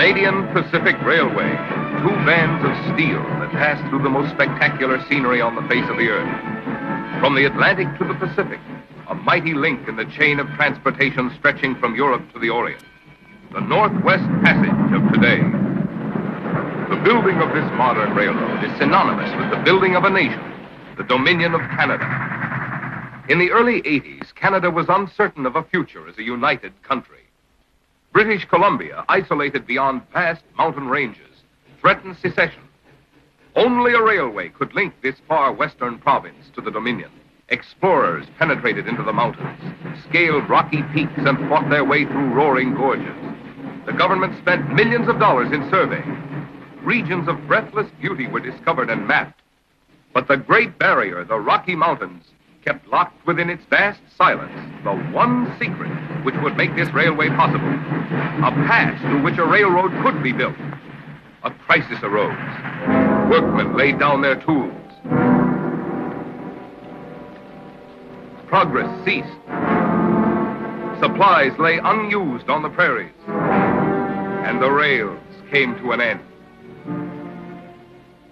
Canadian Pacific Railway, two bands of steel that pass through the most spectacular scenery on the face of the earth. From the Atlantic to the Pacific, a mighty link in the chain of transportation stretching from Europe to the Orient. The Northwest Passage of today. The building of this modern railroad is synonymous with the building of a nation, the Dominion of Canada. In the early 80s, Canada was uncertain of a future as a united country. British Columbia, isolated beyond vast mountain ranges, threatened secession. Only a railway could link this far western province to the Dominion. Explorers penetrated into the mountains, scaled rocky peaks, and fought their way through roaring gorges. The government spent millions of dollars in surveying. Regions of breathless beauty were discovered and mapped. But the Great Barrier, the Rocky Mountains, kept locked within its vast silence the one secret which would make this railway possible. A pass through which a railroad could be built. A crisis arose. Workmen laid down their tools. Progress ceased. Supplies lay unused on the prairies. And the rails came to an end.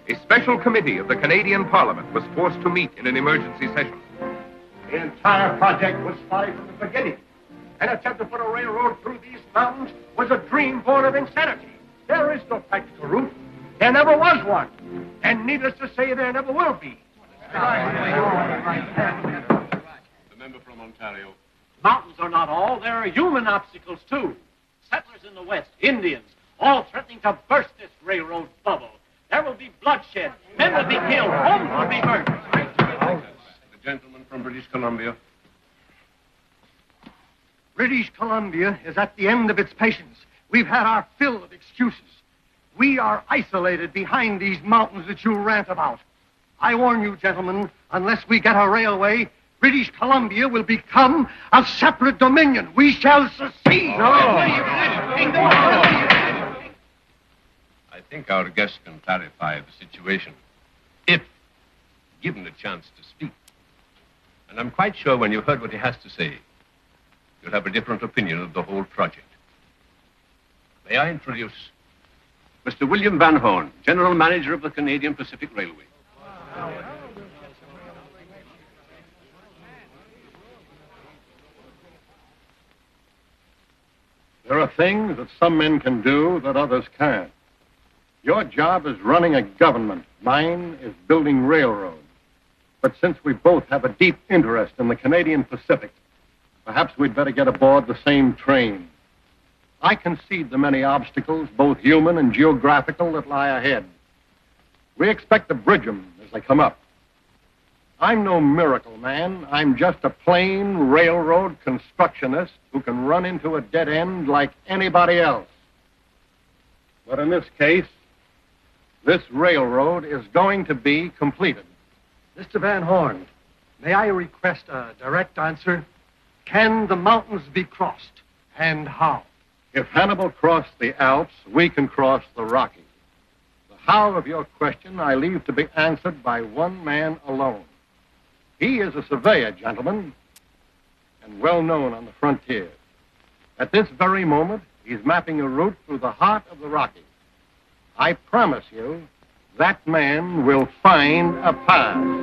A special committee of the Canadian Parliament was forced to meet in an emergency session. The entire project was spotty from the beginning. An attempt to put a railroad through these mountains was a dream born of insanity. There is no practical route. There never was one. And needless to say, there never will be. The member from Ontario. Mountains are not all. There are human obstacles, too. Settlers in the West, Indians, all threatening to burst this railroad bubble. There will be bloodshed. Men will be killed. Homes will be burnt. The gentleman from British Columbia. British Columbia is at the end of its patience. We've had our fill of excuses. We are isolated behind these mountains that you rant about. I warn you, gentlemen, unless we get a railway, British Columbia will become a separate dominion. We shall secede. I think our guest can clarify the situation, if given a chance to speak. And I'm quite sure when you've heard what he has to say, you'll have a different opinion of the whole project. May I introduce Mr. William Van Horn, General Manager of the Canadian Pacific Railway. There are things that some men can do that others can't. Your job is running a government. Mine is building railroads. But since we both have a deep interest in the Canadian Pacific, perhaps we'd better get aboard the same train. I concede the many obstacles, both human and geographical, that lie ahead. We expect to bridge them as they come up. I'm no miracle man. I'm just a plain railroad constructionist who can run into a dead end like anybody else. But in this case, this railroad is going to be completed. Mr. Van Horn, may I request a direct answer? Can the mountains be crossed, and how? If Hannibal crossed the Alps, we can cross the Rockies. The how of your question I leave to be answered by one man alone. He is a surveyor, gentlemen, and well known on the frontier. At this very moment, he's mapping a route through the heart of the Rockies. I promise you, that man will find a path.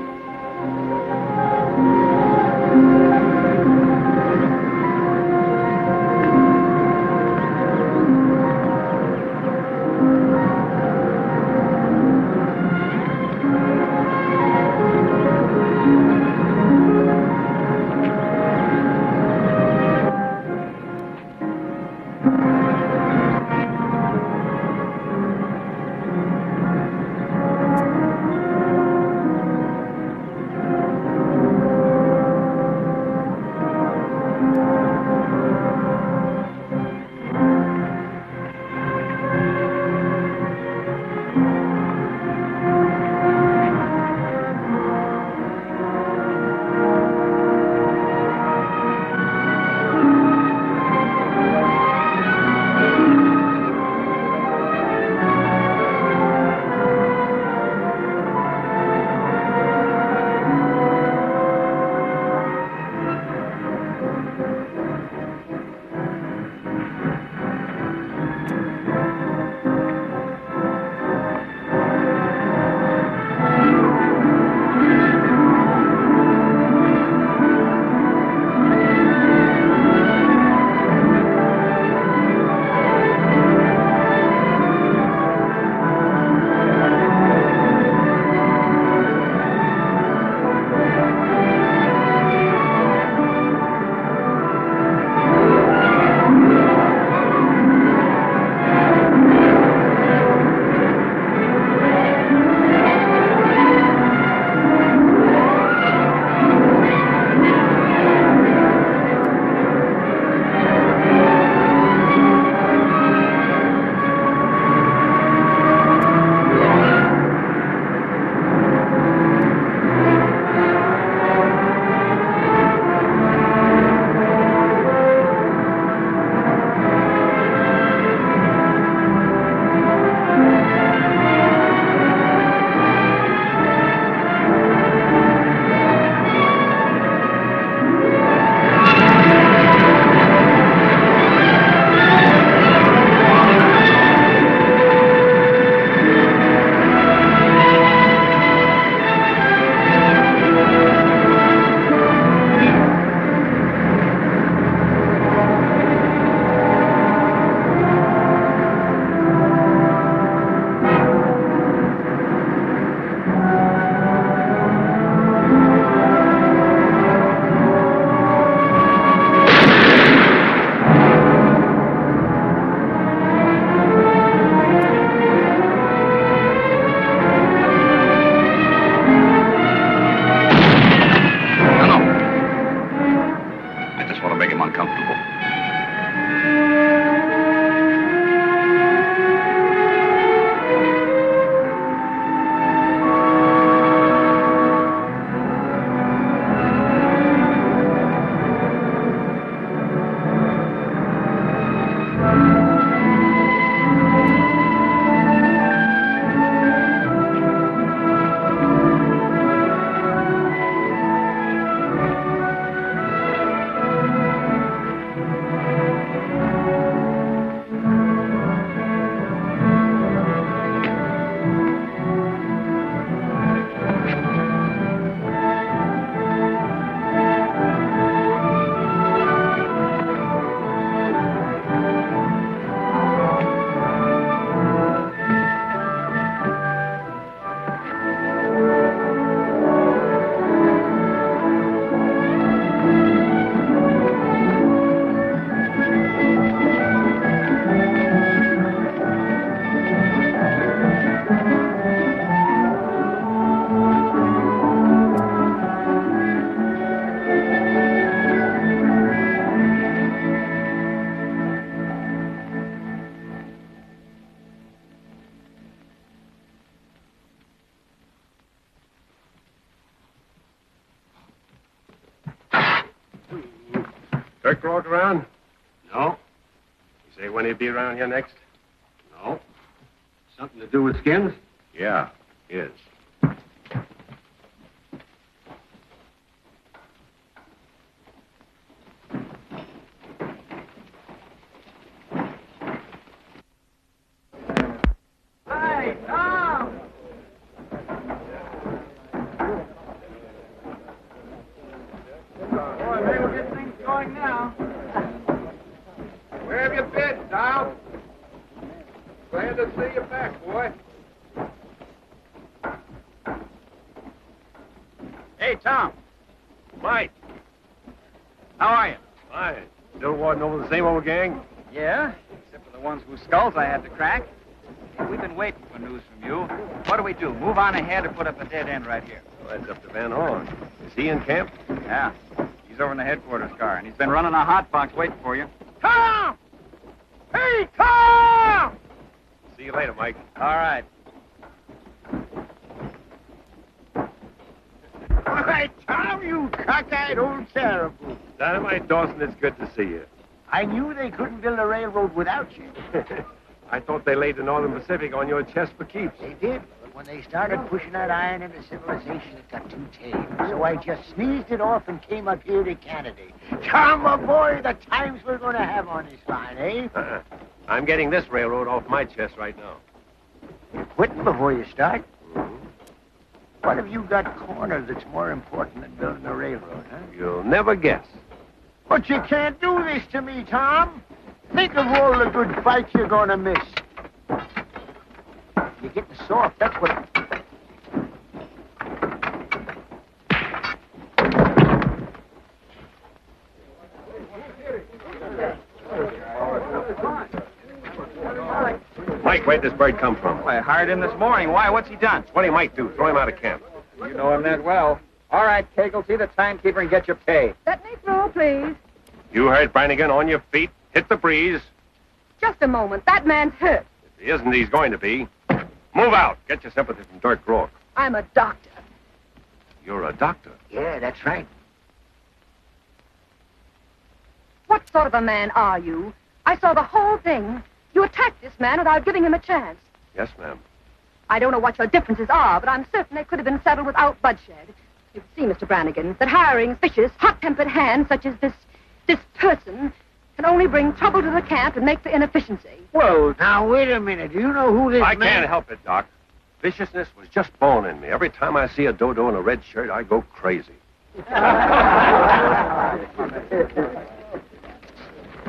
Dirk walk around? No. You say when he'd be around here next? No. Something to do with skins? Yeah, is. Hey, Tom! Boy, maybe we'll get things going now. Where have you been, Tom? Glad to see you back, boy. Hey, Tom. Mike. How are you? Fine. Still warding over the same old gang? Yeah, except for the ones whose skulls I had to crack. Hey, we've been waiting for news from you. What do we do? Move on ahead or put up a dead end right here? Well, that's up to Van Horn. Is he in camp? Yeah. He's over in the headquarters car, and he's been running a hot box waiting for you. Tom! Hey, Tom! See you later, Mike. All right. Why, Tom, you cockeyed old terrible. Dynamite Dawson, it's good to see you. I knew they couldn't build a railroad without you. I thought they laid the Northern Pacific on your chest for keeps. They did, but when they started pushing that iron into civilization, it got too tame. So I just sneezed it off and came up here to Canada. Tom, my boy, the times we're going to have on this line, eh? I'm getting this railroad off my chest right now. You're quitting before you start. What have you got cornered that's more important than building a railroad, huh? You'll never guess. But you can't do this to me, Tom. Think of all the good fights you're going to miss. You're getting soft, that's what... Mike, where'd this bird come from? I hired him this morning. Why? What's he done? What he might do, throw him out of camp. You know him that well. All right, Kegel, see the timekeeper and get your pay. Let me through, please. You heard Brannigan, on your feet, hit the breeze. Just a moment. That man's hurt. If he isn't, he's going to be. Move out. Get your sympathy from Dirk Rourke. I'm a doctor. You're a doctor. Yeah, that's right. What sort of a man are you? I saw the whole thing. You attacked this man without giving him a chance. Yes, ma'am. I don't know what your differences are, but I'm certain they could have been settled without bloodshed. You see, Mr. Brannigan, that hiring vicious, hot-tempered hands such as this person can only bring trouble to the camp and make for inefficiency. Whoa, now, wait a minute. Do you know who this I man... can't help it, Doc. Viciousness was just born in me. Every time I see a dodo in a red shirt, I go crazy.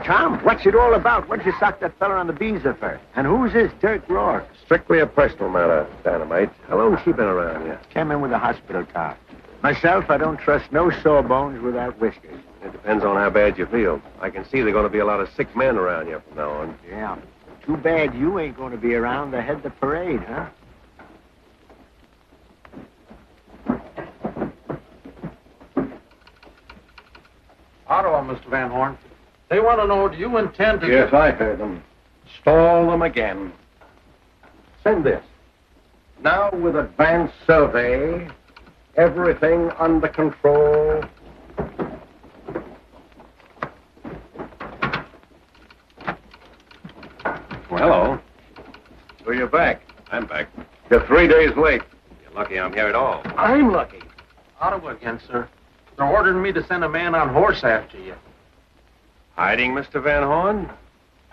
Tom, what's it all about? What'd you sock that fella on the visa for? And who's this Dirk Rourke? Strictly a personal matter, Dynamite. How long's she been around here? Came in with a hospital car. Myself, I don't trust no sawbones without whiskers. It depends on how bad you feel. I can see there are going to be a lot of sick men around here from now on. Yeah. Too bad you ain't going to be around to head the parade, huh? Ottawa, Mr. Van Horn. They want to know, do you intend to... Yes, I heard them. Stall them again. Send this. Now, with advanced survey, everything under control. Well, hello. So you're back. I'm back. You're 3 days late. You're lucky I'm here at all. I'm lucky. Ottawa again, sir. They're ordering me to send a man on horse after you. Hiding, Mr. Van Horn?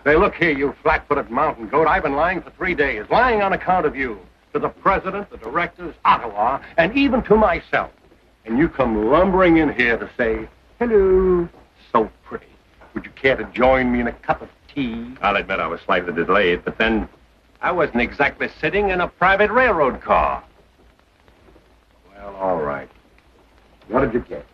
Say, look here, you flat-footed mountain goat. I've been lying for 3 days. Lying on account of you. To the president, the directors, Ottawa, and even to myself. And you come lumbering in here to say, hello, so pretty. Would you care to join me in a cup of tea? I'll admit I was slightly delayed, but then I wasn't exactly sitting in a private railroad car. Well, all right. What did you get?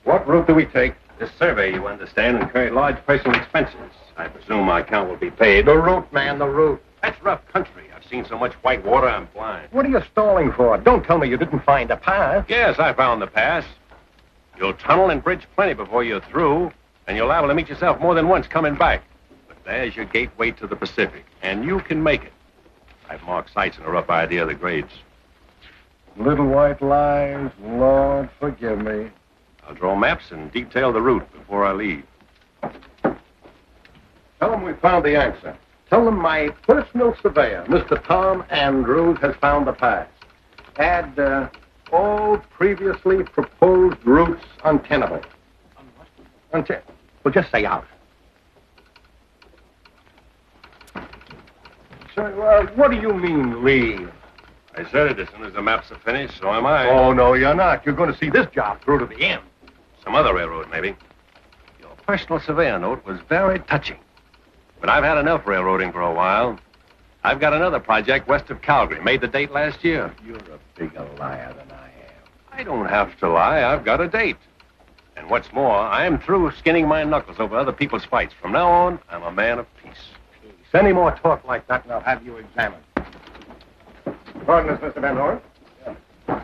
What route do we take? This survey, you understand, incurred large personal expenses. I presume my account will be paid. The route, man, the route. That's rough country. I've seen so much white water, I'm blind. What are you stalling for? Don't tell me you didn't find a path. Yes, I found the pass. You'll tunnel and bridge plenty before you're through, and you're liable to meet yourself more than once coming back. But there's your gateway to the Pacific, and you can make it. I've marked sites and a rough idea of the grades. Little white lies, Lord, forgive me. I'll draw maps and detail the route before I leave. Tell them we found the answer. Tell them my personal surveyor, Mr. Tom Andrews, has found the pass. Add all previously proposed routes untenable. Well, just say out. So, what do you mean, leave? I said it as soon as the maps are finished, so am I. Oh, no, you're not. You're going to see this job through to the end. Some other railroad, maybe. Your personal surveyor note was very touching. But I've had enough railroading for a while. I've got another project west of Calgary. Made the date last year. You're a bigger liar than I am. I don't have to lie. I've got a date. And what's more, I'm through skinning my knuckles over other people's fights. From now on, I'm a man of peace. Any more talk like that, and I'll have you examined. Pardon us, Mr. Van Horn. Yeah.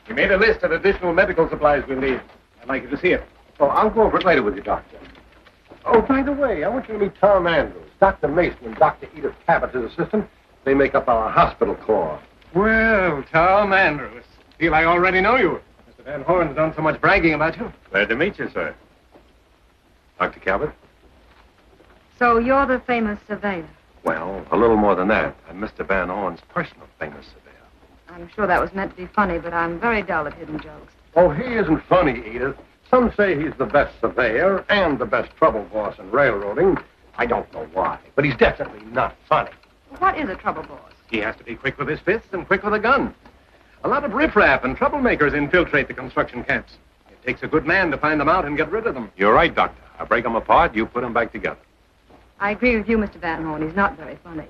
We made a list of additional medical supplies we'll need. I'd like you to see it. Oh, I'll go over it later with you, Doctor. Oh, by the way, I want you to meet Tom Andrews. Dr. Mason and Dr. Edith Cabot, his assistant. They make up our hospital corps. Well, Tom Andrews. Feel I already know you. Mr. Van Horn's done so much bragging about you. Glad to meet you, sir. Dr. Cabot? So you're the famous surveyor. Well, a little more than that. I'm Mr. Van Horn's personal famous surveyor. I'm sure that was meant to be funny, but I'm very dull at hidden jokes. Oh, he isn't funny, Edith. Some say he's the best surveyor and the best trouble boss in railroading. I don't know why, but he's definitely not funny. What is a trouble boss? He has to be quick with his fists and quick with a gun. A lot of riffraff and troublemakers infiltrate the construction camps. It takes a good man to find them out and get rid of them. You're right, Doctor. I break them apart, you put them back together. I agree with you, Mr. Van Horn. He's not very funny.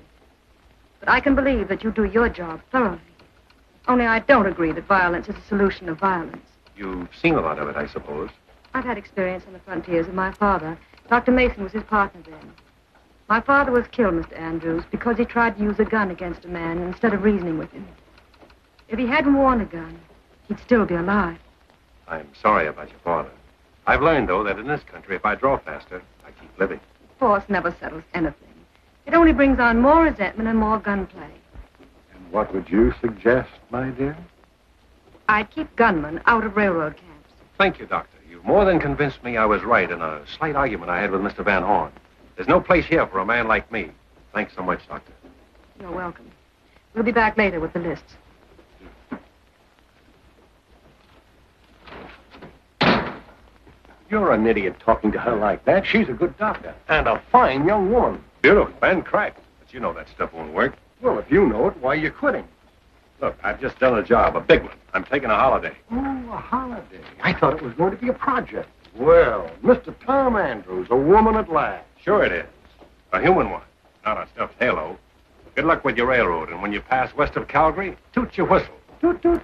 But I can believe that you do your job thoroughly. Only I don't agree that violence is a solution of violence. You've seen a lot of it, I suppose. I've had experience on the frontiers with my father. Dr. Mason was his partner then. My father was killed, Mr. Andrews, because he tried to use a gun against a man instead of reasoning with him. If he hadn't worn a gun, he'd still be alive. I'm sorry about your father. I've learned, though, that in this country, if I draw faster, I keep living. Force never settles anything. It only brings on more resentment and more gunplay. And what would you suggest, my dear? I'd keep gunmen out of railroad camps. Thank you, Doctor. You've more than convinced me I was right in a slight argument I had with Mr. Van Horn. There's no place here for a man like me. Thanks so much, Doctor. You're welcome. We'll be back later with the lists. You're an idiot talking to her like that. She's a good doctor and a fine young woman. Beautiful and cracked. But you know that stuff won't work. Well, if you know it, why are you quitting? Look, I've just done a job, a big one. I'm taking a holiday. Oh, a holiday. I thought it was going to be a project. Well, Mr. Tom Andrews, a woman at last. Sure it is. A human one, not a stuffed halo. Good luck with your railroad, and when you pass west of Calgary, toot your whistle. Toot, toot.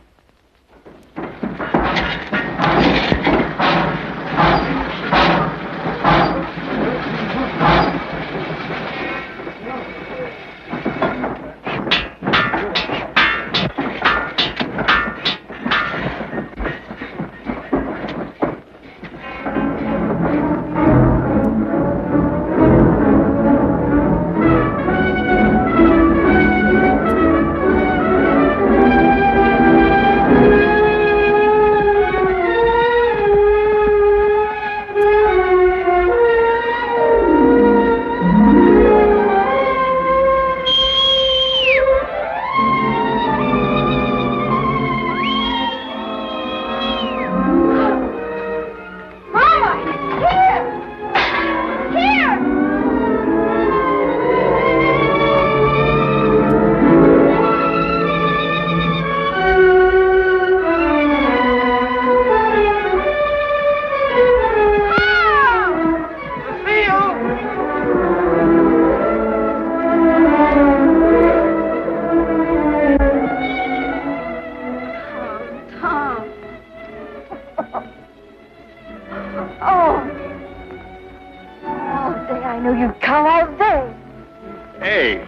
Hey,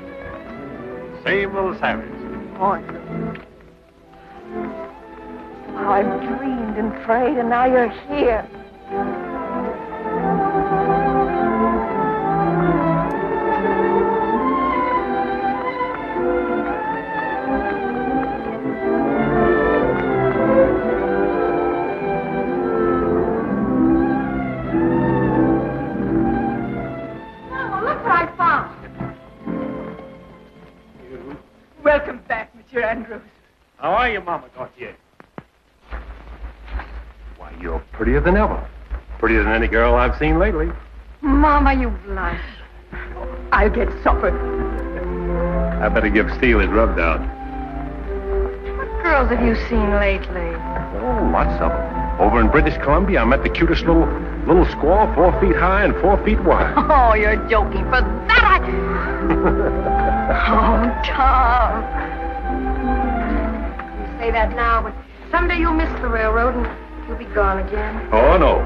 same little savage. Morning. Oh, I've dreamed and prayed, and now you're here. Andrews. How are you, Mama Gautier? Why, you're prettier than ever. Prettier than any girl I've seen lately. Mama, you blush. I'll get supper. I better give Steele his rub down. What girls have you seen lately? Oh, lots of them. Over in British Columbia, I met the cutest little squaw, 4 feet high and 4 feet wide. Oh, you're joking. For that Oh, Tom. You say that now, but someday you'll miss the railroad and you'll be gone again. Oh, no.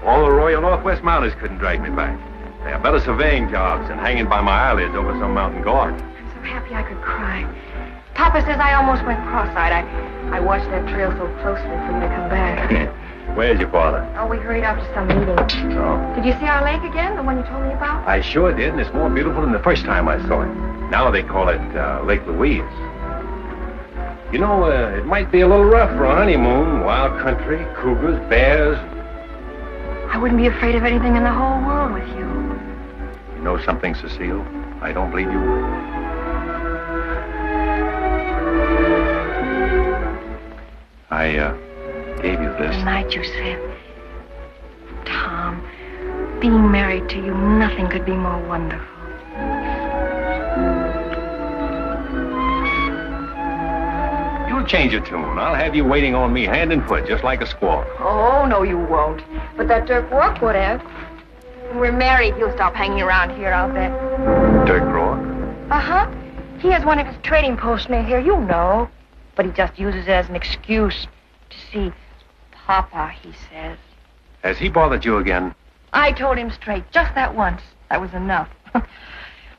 All the Royal Northwest Mounties couldn't drag me back. They have better surveying jobs than hanging by my eyelids over some mountain gorge. I'm so happy I could cry. Papa says I almost went cross-eyed. I watched that trail so closely for you to come back. Where's your father? Oh, we hurried off to some meeting. Oh. Did you see our lake again, the one you told me about? I sure did, and it's more beautiful than the first time I saw it. Now they call it Lake Louise. You know, it might be a little rough for a honeymoon. Wild country, cougars, bears. I wouldn't be afraid of anything in the whole world with you. You know something, Cecile? I don't believe you would. I gave you this. The night you said, Tom, being married to you, nothing could be more wonderful. You'll change your tune. I'll have you waiting on me hand and foot, just like a squaw. Oh, no, you won't. But that Dirk Rourke would have. When we're married, he'll stop hanging around here, I'll bet. Dirk Rourke? Uh-huh. He has one of his trading posts near here, you know. But he just uses it as an excuse to see Papa, he says. Has he bothered you again? I told him straight, just that once. That was enough.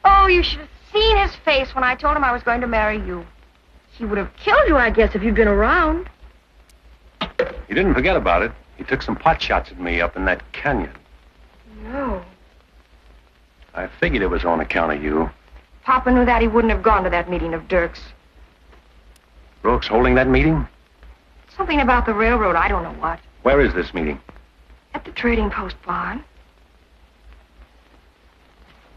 Oh, you should have seen his face when I told him I was going to marry you. He would have killed you, I guess, if you'd been around. He didn't forget about it. He took some pot shots at me up in that canyon. No. I figured it was on account of you. Papa knew that he wouldn't have gone to that meeting of Dirk's. Rourke's holding that meeting? Something about the railroad, I don't know what. Where is this meeting? At the trading post barn.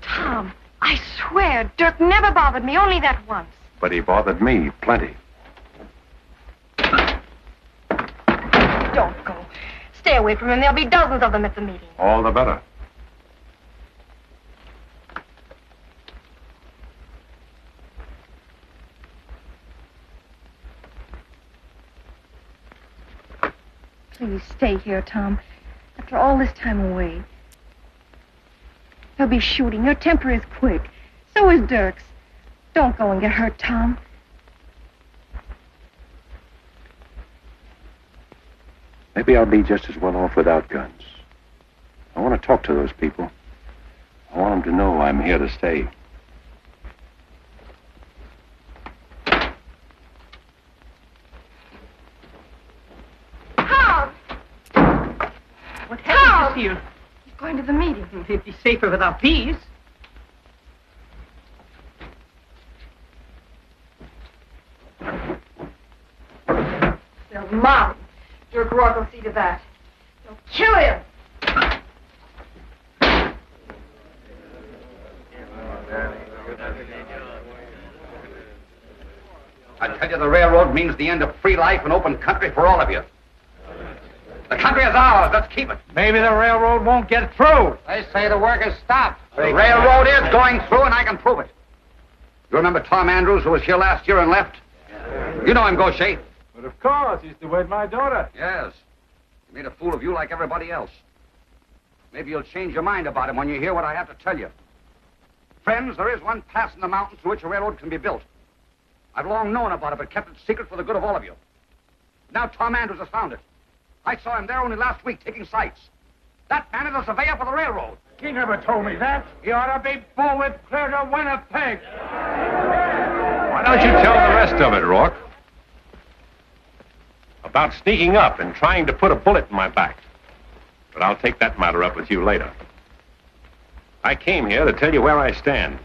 Tom, I swear, Dirk never bothered me, only that once. But he bothered me plenty. Don't go. Stay away from him. There'll be dozens of them at the meeting. All the better. Please stay here, Tom. After all this time away. They'll be shooting. Your temper is quick. So is Dirk's. Don't go and get hurt, Tom. Maybe I'll be just as well off without guns. I want to talk to those people. I want them to know I'm here to stay. Tom! What happened, Cecile? He's going to the meeting. He'd be safer without these. They'll mob him. Dirk Rourke will see to that. They'll kill him. I tell you, the railroad means the end of free life and open country for all of you. The country is ours. Let's keep it. Maybe the railroad won't get through. They say the work is stopped. The railroad is going through, and I can prove it. You remember Tom Andrews, who was here last year and left? You know him, Gaucher. But of course, he's to wed my daughter. Yes. He made a fool of you like everybody else. Maybe you'll change your mind about him when you hear what I have to tell you. Friends, there is one pass in the mountains through which a railroad can be built. I've long known about it, but kept it secret for the good of all of you. Now Tom Andrews has found it. I saw him there only last week taking sights. That man is a surveyor for the railroad. He never told me that. He ought to be bullet clear to Winnipeg. Why don't you tell the rest of it, Rourke? About sneaking up and trying to put a bullet in my back. But I'll take that matter up with you later. I came here to tell you where I stand.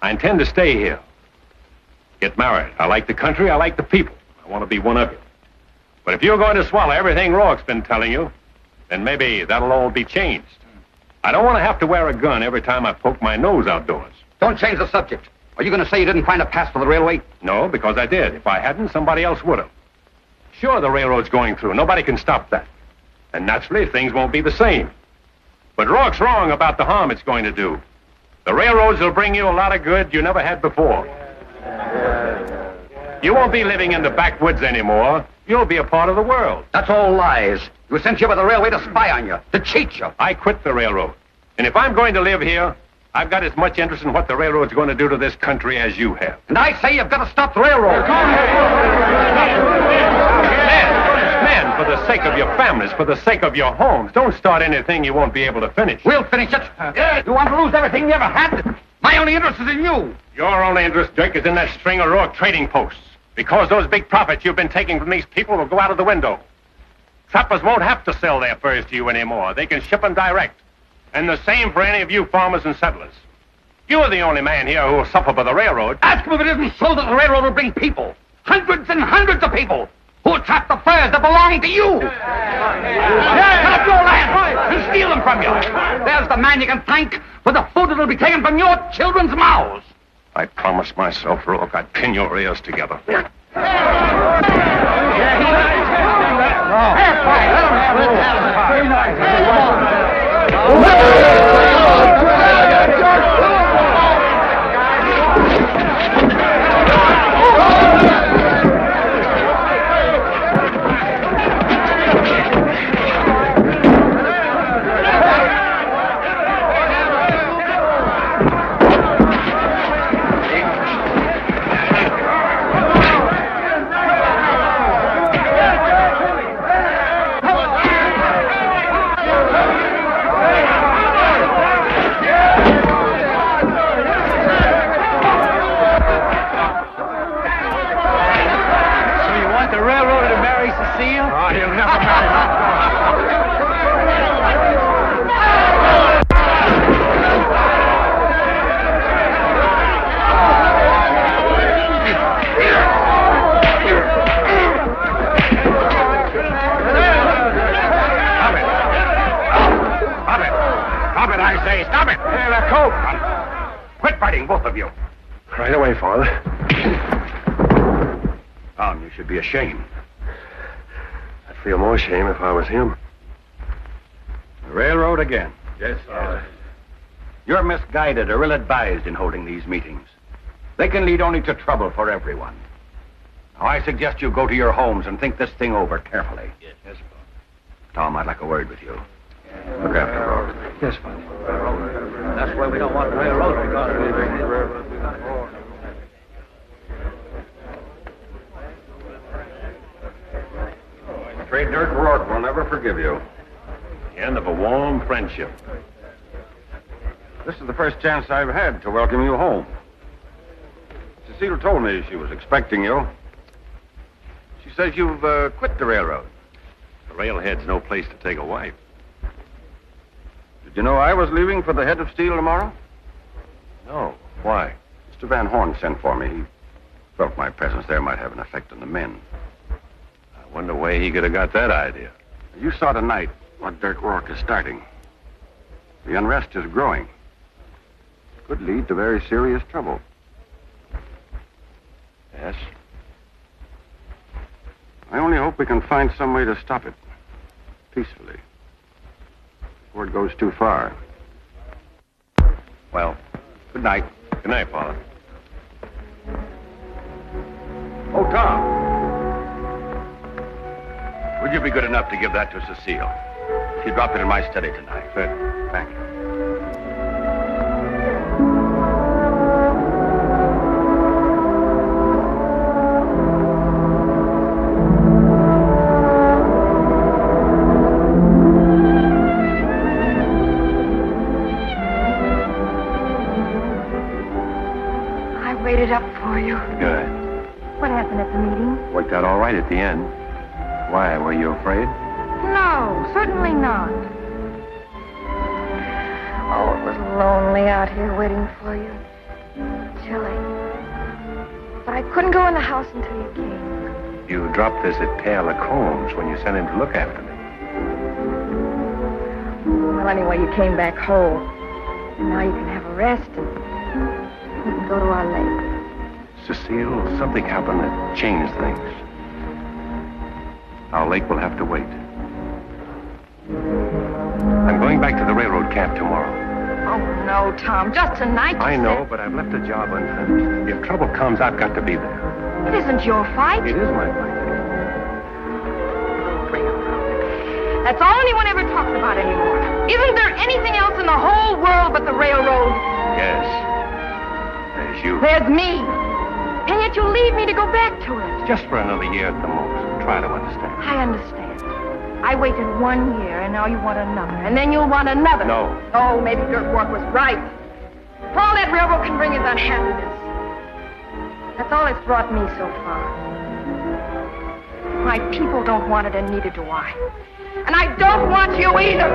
I intend to stay here. Get married. I like the country. I like the people. I want to be one of you. But if you're going to swallow everything Rourke's been telling you, then maybe that'll all be changed. I don't want to have to wear a gun every time I poke my nose outdoors. Don't change the subject. Are you going to say you didn't find a pass for the railway? No, because I did. If I hadn't, somebody else would have. Sure, the railroad's going through. Nobody can stop that. And naturally, things won't be the same. But Rourke's wrong about the harm it's going to do. The railroads will bring you a lot of good you never had before. You won't be living in the backwoods anymore. You'll be a part of the world. That's all lies. You were sent here by the railway to spy on you, to cheat you. I quit the railroad. And if I'm going to live here, I've got as much interest in what the railroad's going to do to this country as you have. And I say you've got to stop the railroad. Men, for the sake of your families, for the sake of your homes, don't start anything you won't be able to finish. We'll finish it. You want to lose everything you ever had? My only interest is in you. Your only interest, Dirk, is in that string of Rourke trading posts. Because those big profits you've been taking from these people will go out of the window. Trappers won't have to sell their furs to you anymore. They can ship them direct. And the same for any of you farmers and settlers. You're the only man here who will suffer by the railroad. Ask him if it isn't so that the railroad will bring people. Hundreds and hundreds of people who will trap the furs that belong to you. Cut up your land and steal them from you. There's the man you can thank for the food that'll be taken from your children's mouths. I promised myself, Rourke, I'd pin your ears together. Both of you. Right away, Father. Tom, you should be ashamed. I'd feel more shame if I was him. The railroad again. Yes, Father. You're misguided or ill-advised in holding these meetings. They can lead only to trouble for everyone. Now, I suggest you go to your homes and think this thing over carefully. Yes, Father. Tom, I'd like a word with you. Look after the road. Yes, Father. That's why we don't want the railroad because Trade Dirk Rourke will never forgive you. The end of a warm friendship. This is the first chance I've had to welcome you home. Cecile told me she was expecting you. She says you've quit the railroad. The railhead's no place to take a wife. Did you know I was leaving for the head of steel tomorrow? No. Why? Mr. Van Horn sent for me. He felt my presence there might have an effect on the men. I wonder where he could have got that idea. You saw tonight what Dirk Rourke is starting. The unrest is growing. Could lead to very serious trouble. Yes? I only hope we can find some way to stop it. Peacefully. Before it goes too far. Well, good night. Good night, Father. Oh, Tom. Would you be good enough to give that to Cecile? She dropped it in my study tonight. Good. Thank you. Waited up for you. Good. What happened at the meeting? Worked out all right at the end. Why, were you afraid? No, certainly not. Oh, it was lonely out here waiting for you. Chilly. But I couldn't go in the house until you came. You dropped this at Père Lacombe's when you sent him to look after me. Well, anyway, you came back whole. And now you can have a rest and We can go to our lake. Cecile, something happened that changed things. Our lake will have to wait. I'm going back to the railroad camp tomorrow. Oh, no, Tom. Just tonight. I know, but I've left the job unfinished. If trouble comes, I've got to be there. It isn't your fight. It is my fight. That's all anyone ever talks about anymore. Isn't there anything else in the whole world but the railroad? Yes. There's you. There's me. And yet you leave me to go back to it. Just for another year at the most. Try to understand. I understand. I waited 1 year, and now you want another. And then you'll want another. No. Oh, maybe Gert Wark was right. All that railroad can bring is unhappiness. That's all it's brought me so far. My people don't want it, and neither do I. And I don't want you either.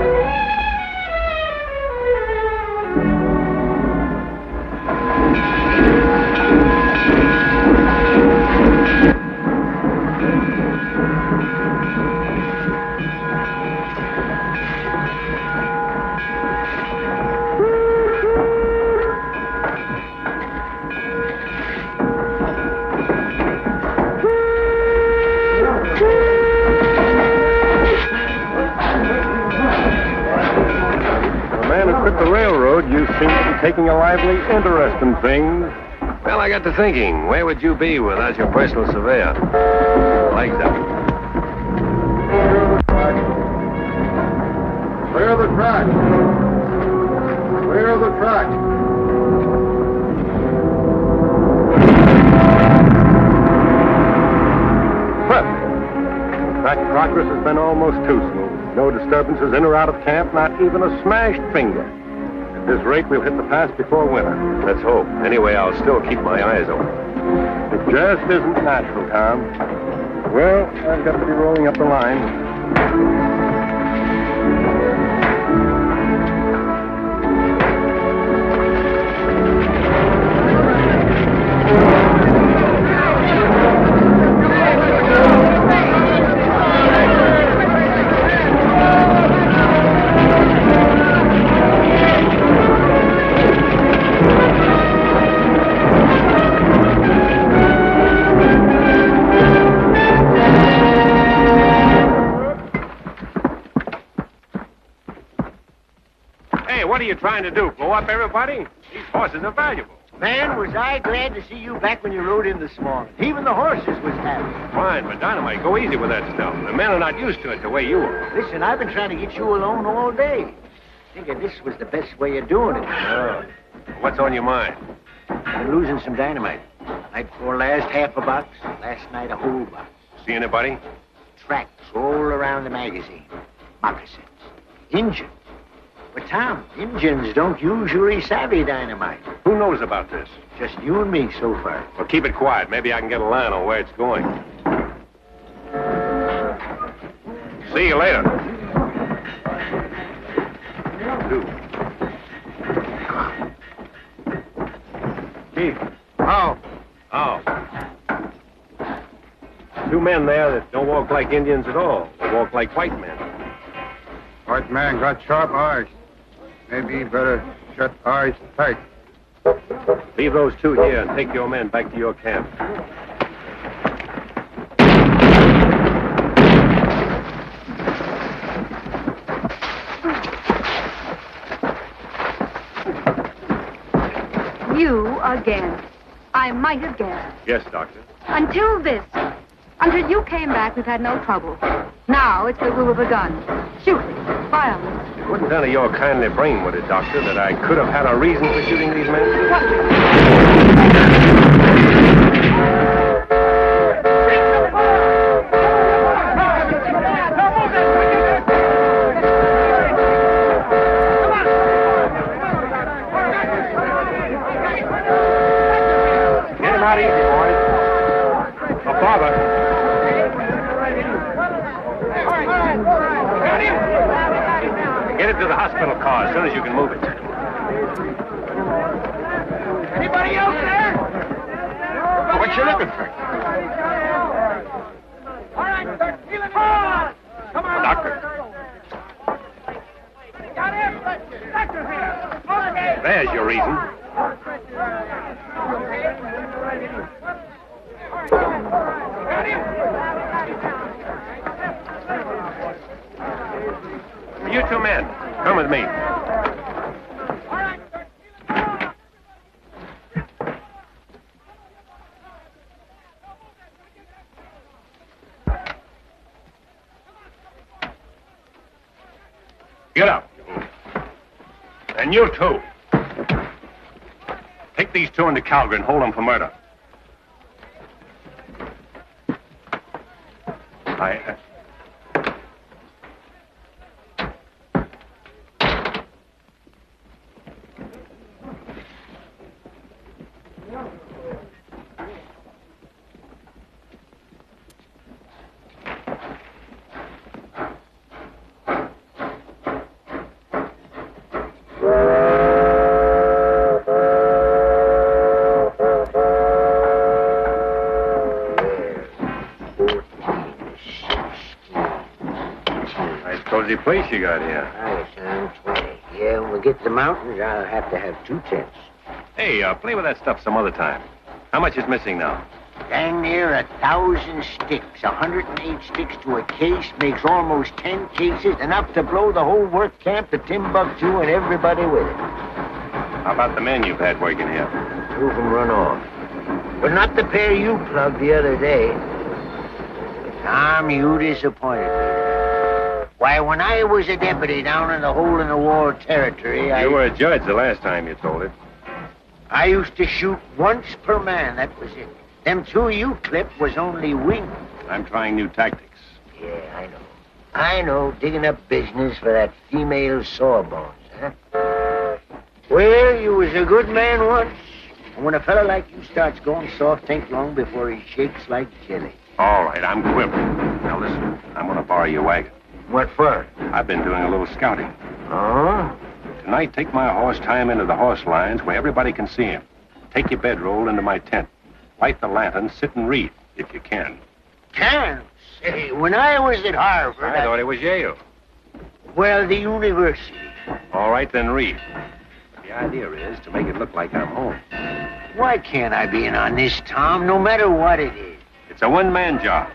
The railroad, you seem to be taking a lively interest in things. Well, I got to thinking, where would you be without your personal surveyor? Legs up. Clear the track. Clear the track. Perfect. Track progress has been almost too smooth. No disturbances in or out of camp, not even a smashed finger. At this rate, we'll hit the pass before winter. Let's hope. Anyway, I'll still keep my eyes open. It just isn't natural, Tom. Well, I've got to be rolling up the line. What are you trying to do? Blow up everybody? These horses are valuable. Man, was I glad to see you back when you rode in this morning. Even the horses was happy. Fine, but Dynamite, go easy with that stuff. The men are not used to it the way you are. Listen, I've been trying to get you alone all day. Thinking this was the best way of doing it. Oh. What's on your mind? I've been losing some dynamite. Night before last, half a box. Last night, a whole box. See anybody? Tracks all around the magazine. Moccasins. Injuns. But, Tom, Injuns don't usually savvy dynamite. Who knows about this? Just you and me so far. Well, keep it quiet. Maybe I can get a line on where it's going. See you later. Chief. How? Oh. Two men there that don't walk like Indians at all. They walk like white men. White man got sharp eyes. Maybe better shut eyes tight. Leave those two here and take your men back to your camp. You again. I might have guessed. Yes, Doctor. Until you came back, we've had no trouble. Now it's that we were begun. Shooting, violence. It wasn't none of your kindly brain, would it, Doctor, that I could have had a reason for shooting these men? What? Get him out easy, boys. Oh, Father. Get it to the hospital car as soon as you can move it. Anybody else there? What you looking for? All right, sir. Feel it on. Come on. Doctor. Got him. Doctor here. Okay. There's your reason. You two men, come with me. Get up. And you too. Take these two into Calgary and hold them for murder. Cozy place you got here. I sound 20. Yeah, when we get to the mountains, I'll have to have 2 tents. Hey, play with that stuff some other time. How much is missing now? Dang near 1,000 sticks. 108 sticks to a case makes almost 10 cases, enough to blow the whole work camp to Timbuktu and everybody with it. How about the men you've had working here? 2 of them run off. But not the pair you plugged the other day. Tom, you disappointed me. Why, when I was a deputy down in the hole-in-the-wall territory, You were a judge the last time you told it. I used to shoot once per man, that was it. Them 2 you clipped was only wings. I'm trying new tactics. Yeah, I know. I know, digging up business for that female sawbones, huh? Well, you was a good man once. And when a fella like you starts going soft, think long before he shakes like jelly. All right, I'm quivering. Now listen, I'm going to borrow your wagon. What for? I've been doing a little scouting. Oh? Tonight, take my horse, tie him into the horse lines where everybody can see him. Take your bedroll into my tent. Light the lantern, sit and read, if you can. Can? Say, when I was at Harvard... I thought it was Yale. Well, the university. All right, then read. The idea is to make it look like I'm home. Why can't I be in on this, Tom, no matter what it is? It's a one-man job.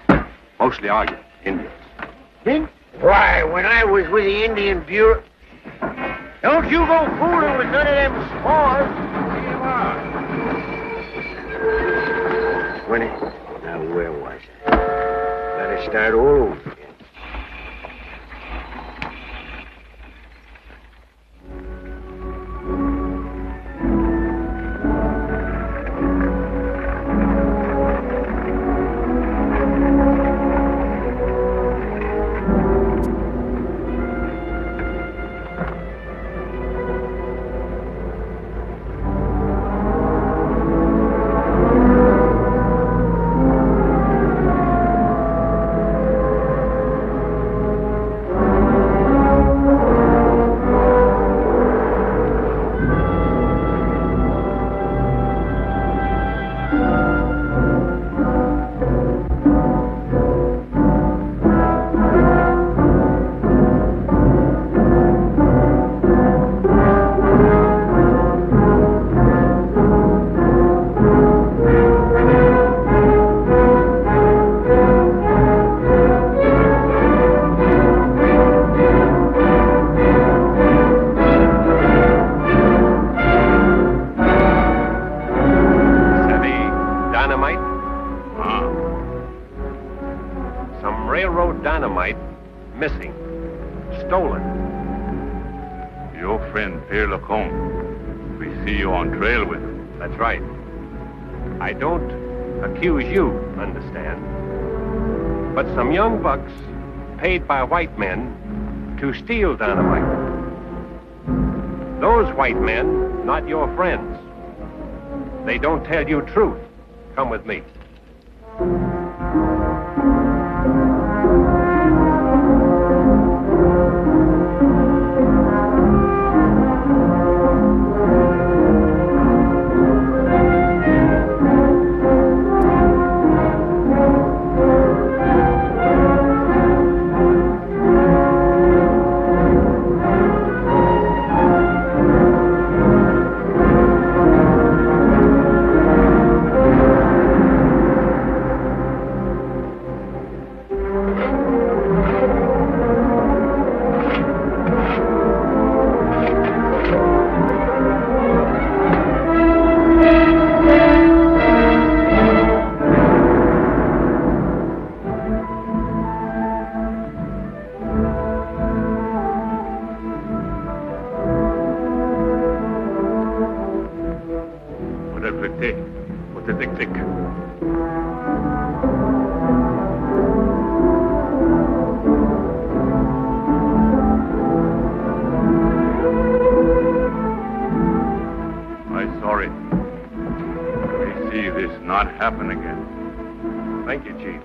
Mostly arguing. Indians. Why, when I was with the Indian Bureau... Don't you go fooling with none of them spores. When it... Now, where was I? Gotta start all over again. dynamite missing. Stolen. Your friend Pierre Lacombe. We see you on trail with him. That's right. I don't accuse you, understand. But some young bucks paid by white men to steal dynamite. Those white men, not your friends. They don't tell you truth. Come with me. Hey, what's the tick-tick? I'm sorry. We see this not happen again. Thank you, Chief.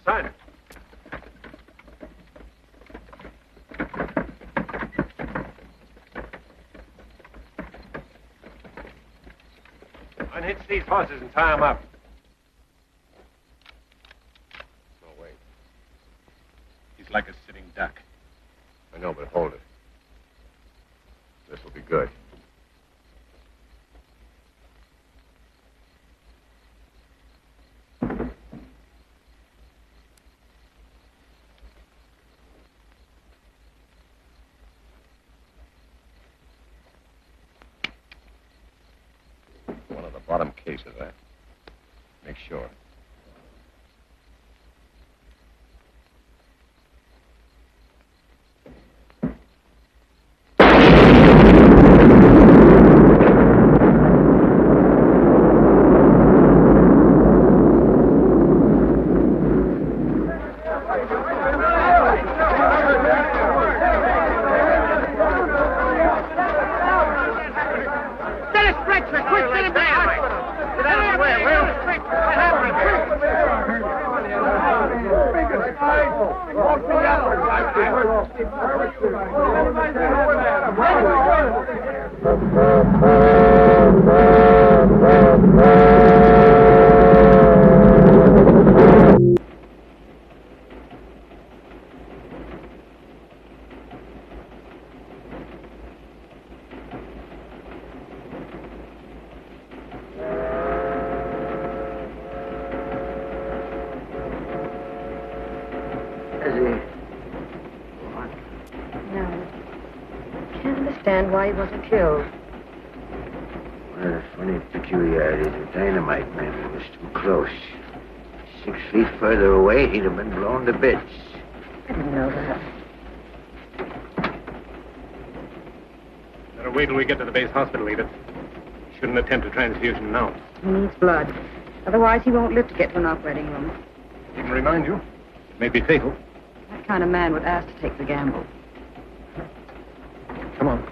Simon. Unhitch these horses and tie them up. No way. He's like a sitting duck. I know, but hold it. This will be good. One of the bottom cases, make sure. Why he wasn't killed. One of the funny peculiarities of dynamite, man, it was too close. 6 feet further away, he'd have been blown to bits. I didn't know that. Better wait till we get to the base hospital, Edith. Shouldn't attempt a transfusion now. He needs blood. Otherwise, he won't live to get to an operating room. Even remind you, it may be fatal. That kind of man would ask to take the gamble. Come on.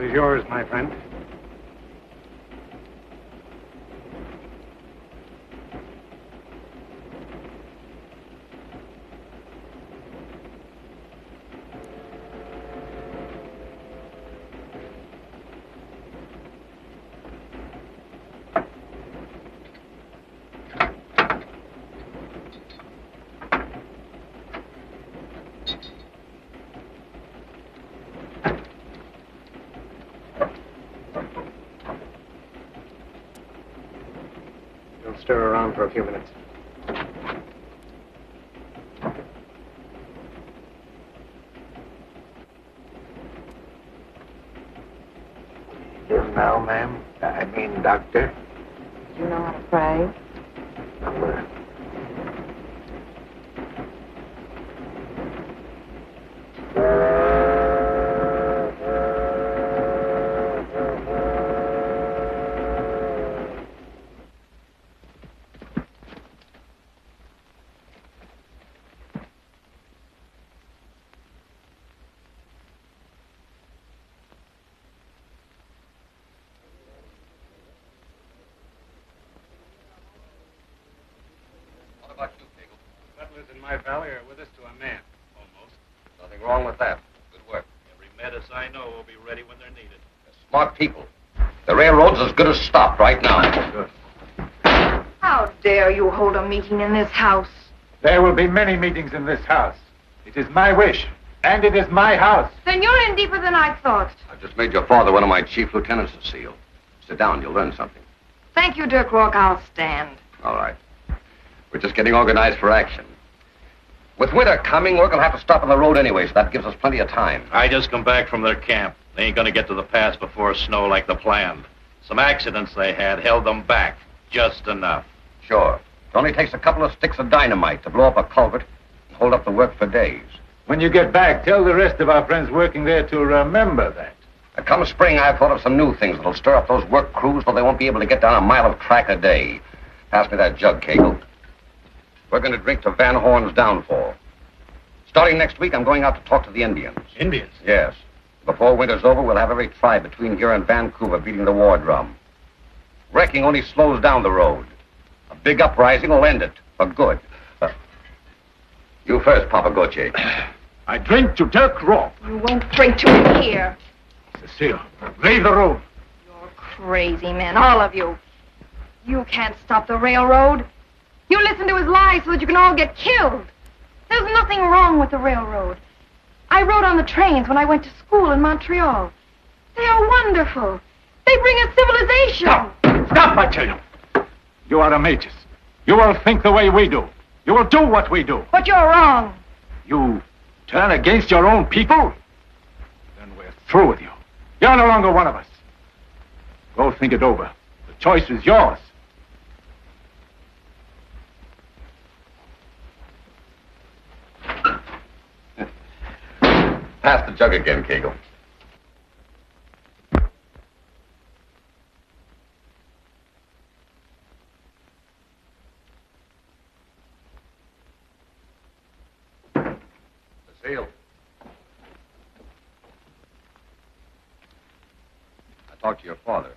Is yours, my friend. Stir around for a few minutes. Live now, ma'am. I mean, doctor. Do you know how to pray? Number. Settlers in my valley are with us to a man, almost. Nothing wrong with that. Good work. Every menace I know will be ready when they're needed. Smart people. The railroad's as good as stopped right now. Good. How dare you hold a meeting in this house? There will be many meetings in this house. It is my wish, and it is my house. Then you're in deeper than I thought. I've just made your father one of my chief lieutenants to seal. Sit down, you'll learn something. Thank you, Dirk Rourke. I'll stand. All right. We're just getting organized for action. With winter coming, work will have to stop on the road anyway, so that gives us plenty of time. I just come back from their camp. They ain't gonna get to the pass before snow like they planned. Some accidents they had held them back. Just enough. Sure. It only takes a couple of sticks of dynamite to blow up a culvert and hold up the work for days. When you get back, tell the rest of our friends working there to remember that. Come spring, I've thought of some new things that'll stir up those work crews so they won't be able to get down a mile of track a day. Pass me that jug, Cagle. We're going to drink to Van Horn's downfall. Starting next week, I'm going out to talk to the Indians. Indians? Yes. Before winter's over, we'll have every tribe between here and Vancouver beating the war drum. Wrecking only slows down the road. A big uprising will end it for good. You first, Papa Gautier. I drink to Dirk Rourke. You won't drink to it here. Cecile, leave the room. You're crazy men, all of you. You can't stop the railroad. You listen to his lies so that you can all get killed. There's nothing wrong with the railroad. I rode on the trains when I went to school in Montreal. They are wonderful. They bring us civilization. Stop, I tell you. You are a magus. You will think the way we do. You will do what we do. But you're wrong. You turn against your own people? Then we're through with you. You're no longer one of us. Go think it over. The choice is yours. Pass the jug again, Cagle. Cecile. I talked to your father.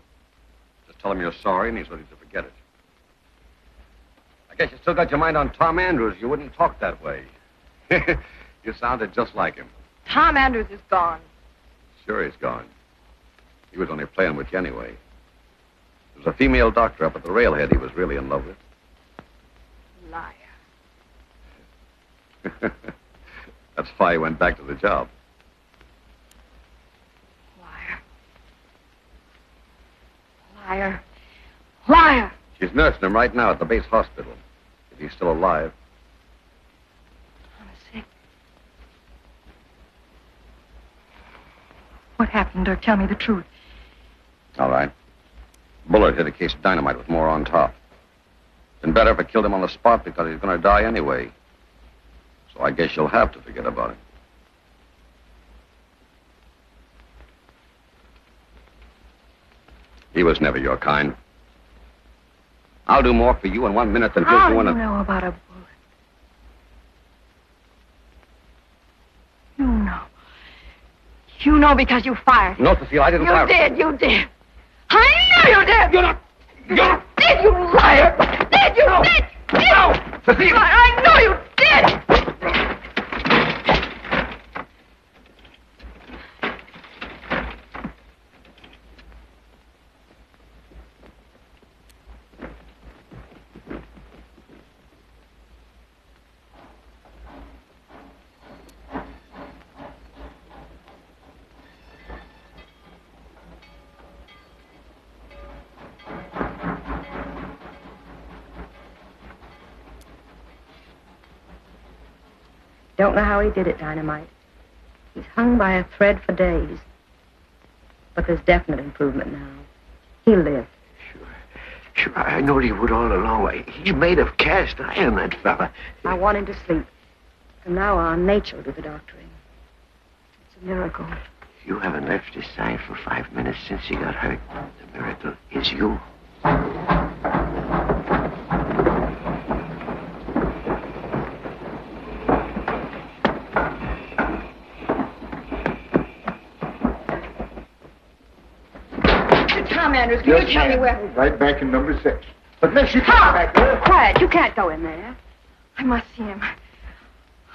Just tell him you're sorry and he's ready to forget it. I guess you still got your mind on Tom Andrews. You wouldn't talk that way. You sounded just like him. Tom Andrews is gone. Sure he's gone. He was only playing with you anyway. There was a female doctor up at the railhead he was really in love with. Liar. That's why he went back to the job. Liar. Liar. Liar. She's nursing him right now at the base hospital. If he's still alive. I'm sick. What happened, Dirk? Tell me the truth. All right. Bullard hit a case of dynamite with more on top. Been better if I killed him on the spot because he's going to die anyway. So I guess you'll have to forget about it. He was never your kind. I'll do more for you in 1 minute than just How doing do a... you know about a bullet? You know. You know because you fired. No, Cecile, I didn't fire. You did. I know you did. You're not... Did you liar? Did you? Did? No! Cecile! I know you did. Don't know how he did it, Dynamite. He's hung by a thread for days. But there's definite improvement now. He'll live. Sure, I know he would all along. He's made of cast iron, that fella. I want him to sleep. From now on, nature will do the doctoring. It's a miracle. You haven't left his side for 5 minutes since he got hurt. The miracle is you. Tom Andrews, can you tell me where... Right back in number 6. But unless you come Tom! back there... Quiet, you can't go in there. I must see him.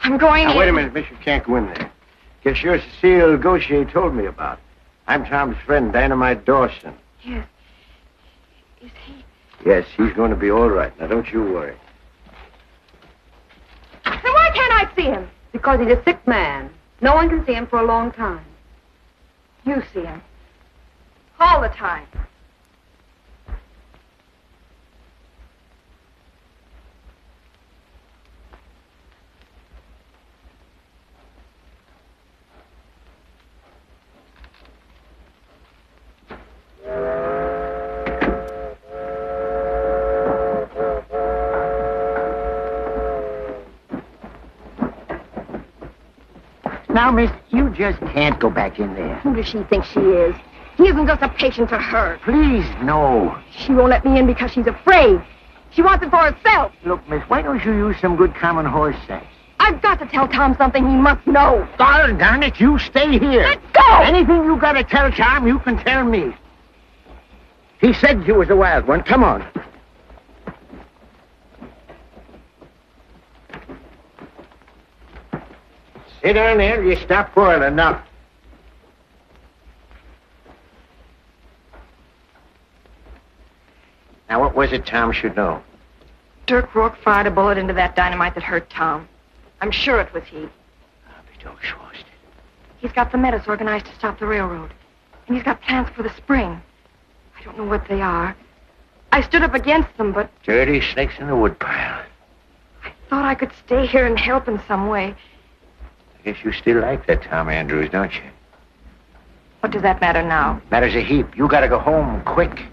I'm going Now, in. wait a minute, miss. You can't go in there. Guess you're Cecile Gautier told me about. I'm Tom's friend, Dynamite Dawson. Yes. Is he? Yes, he's going to be all right. Now, don't you worry. Then why can't I see him? Because he's a sick man. No one can see him for a long time. You see him. All the time. Now, miss, you just can't go back in there. Who does she think she is? He isn't just a patient to her. Please, no. She won't let me in because she's afraid. She wants it for herself. Look, miss, why don't you use some good common horse sense? I've got to tell Tom something he must know. Darn it, you stay here. Let go! Anything you got to tell Tom, you can tell me. He said you was a wild one. Come on. Sit down there. You stop quarreling now. Now, what was it Tom should know? Dirk Rourke fired a bullet into that dynamite that hurt Tom. I'm sure it was he. He's got the menace organized to stop the railroad. And he's got plans for the spring. I don't know what they are. I stood up against them, but Dirty snakes in the woodpile. thought I could stay here and help in some way. I guess you still like that Tom Andrews, don't you? What does that matter now? Matters a heap. You gotta go home quick.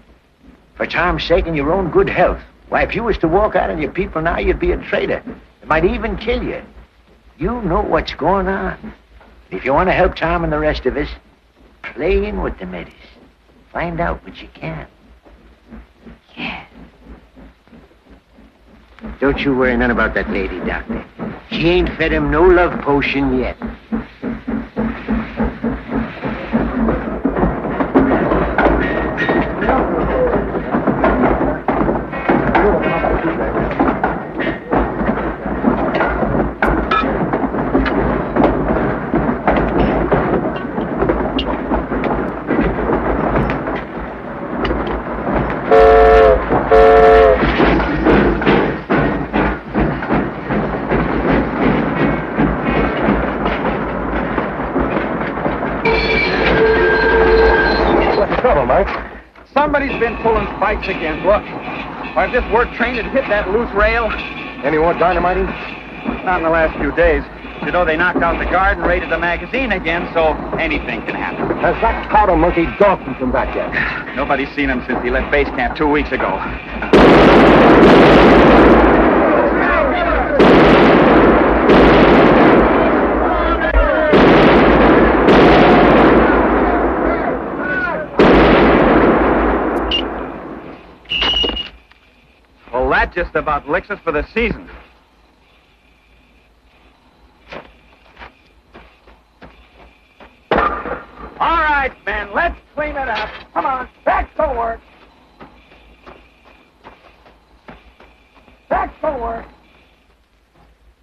For Tom's sake and your own good health. Why, if you was to walk out on your people now, you'd be a traitor. They might even kill you. You know what's going on. If you want to help Tom and the rest of us, play in with the medicine. Find out what you can. Yeah. Don't you worry none about that lady, Doctor. She ain't fed him no love potion yet. Somebody's been pulling spikes again. Look, why, if this work train had hit that loose rail... Any more dynamiting? Not in the last few days. You know, they knocked out the guard and raided the magazine again, so anything can happen. Has that powder monkey Dawson come back yet? Nobody's seen him since he left base camp 2 weeks ago. Well, that just about licks us for the season. All right, men, let's clean it up. Come on, back to work. Back to work.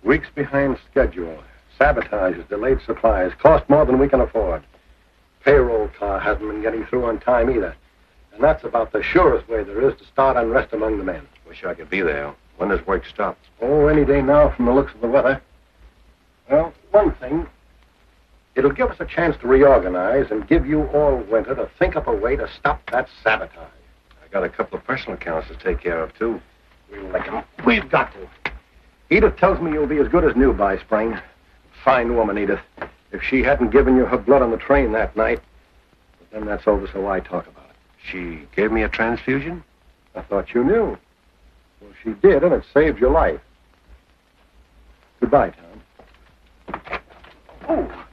Weeks behind schedule. Sabotages, delayed supplies, cost more than we can afford. Payroll car hasn't been getting through on time either. And that's about the surest way there is to start unrest among the men. Wish I could be there. When does work stop? Oh, any day now from the looks of the weather. Well, one thing, it'll give us a chance to reorganize and give you all winter to think up a way to stop that sabotage. I got a couple of personal accounts to take care of, too. We'll lick 'em. We've got to. Edith tells me you'll be as good as new by spring. Fine woman, Edith. If she hadn't given you her blood on the train that night, but then that's over, so why talk about it? She gave me a transfusion? I thought you knew. Well, she did, and it saved your life. Goodbye, Tom. Oh.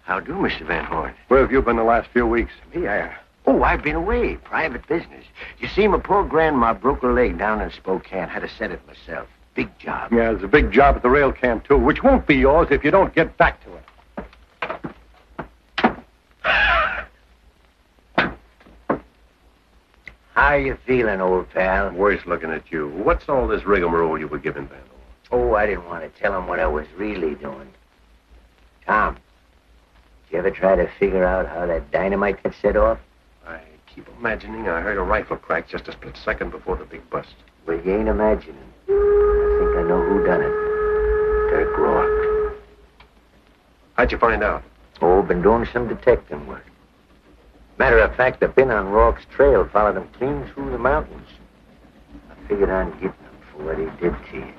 How do, Mr. Van Horn? Where have you been the last few weeks? Me, I've been away. Private business. You see, my poor grandma broke her leg down in Spokane. Had to set it myself. Big job. Yeah, there's a big job at the rail camp, too, which won't be yours if you don't get back to it. How you feeling, old pal? Worse looking at you. What's all this rigmarole you were giving, Van? Oh, I didn't want to tell him what I was really doing. Tom, did you ever try to figure out how that dynamite got set off? I keep imagining I heard a rifle crack just a split second before the big bust. Well, you ain't imagining. I think I know who done it. Dirk Rourke. How'd you find out? Oh, been doing some detecting work. Matter of fact, I've been on Rourke's trail, followed him clean through the mountains. I figured on getting him for what he did to you.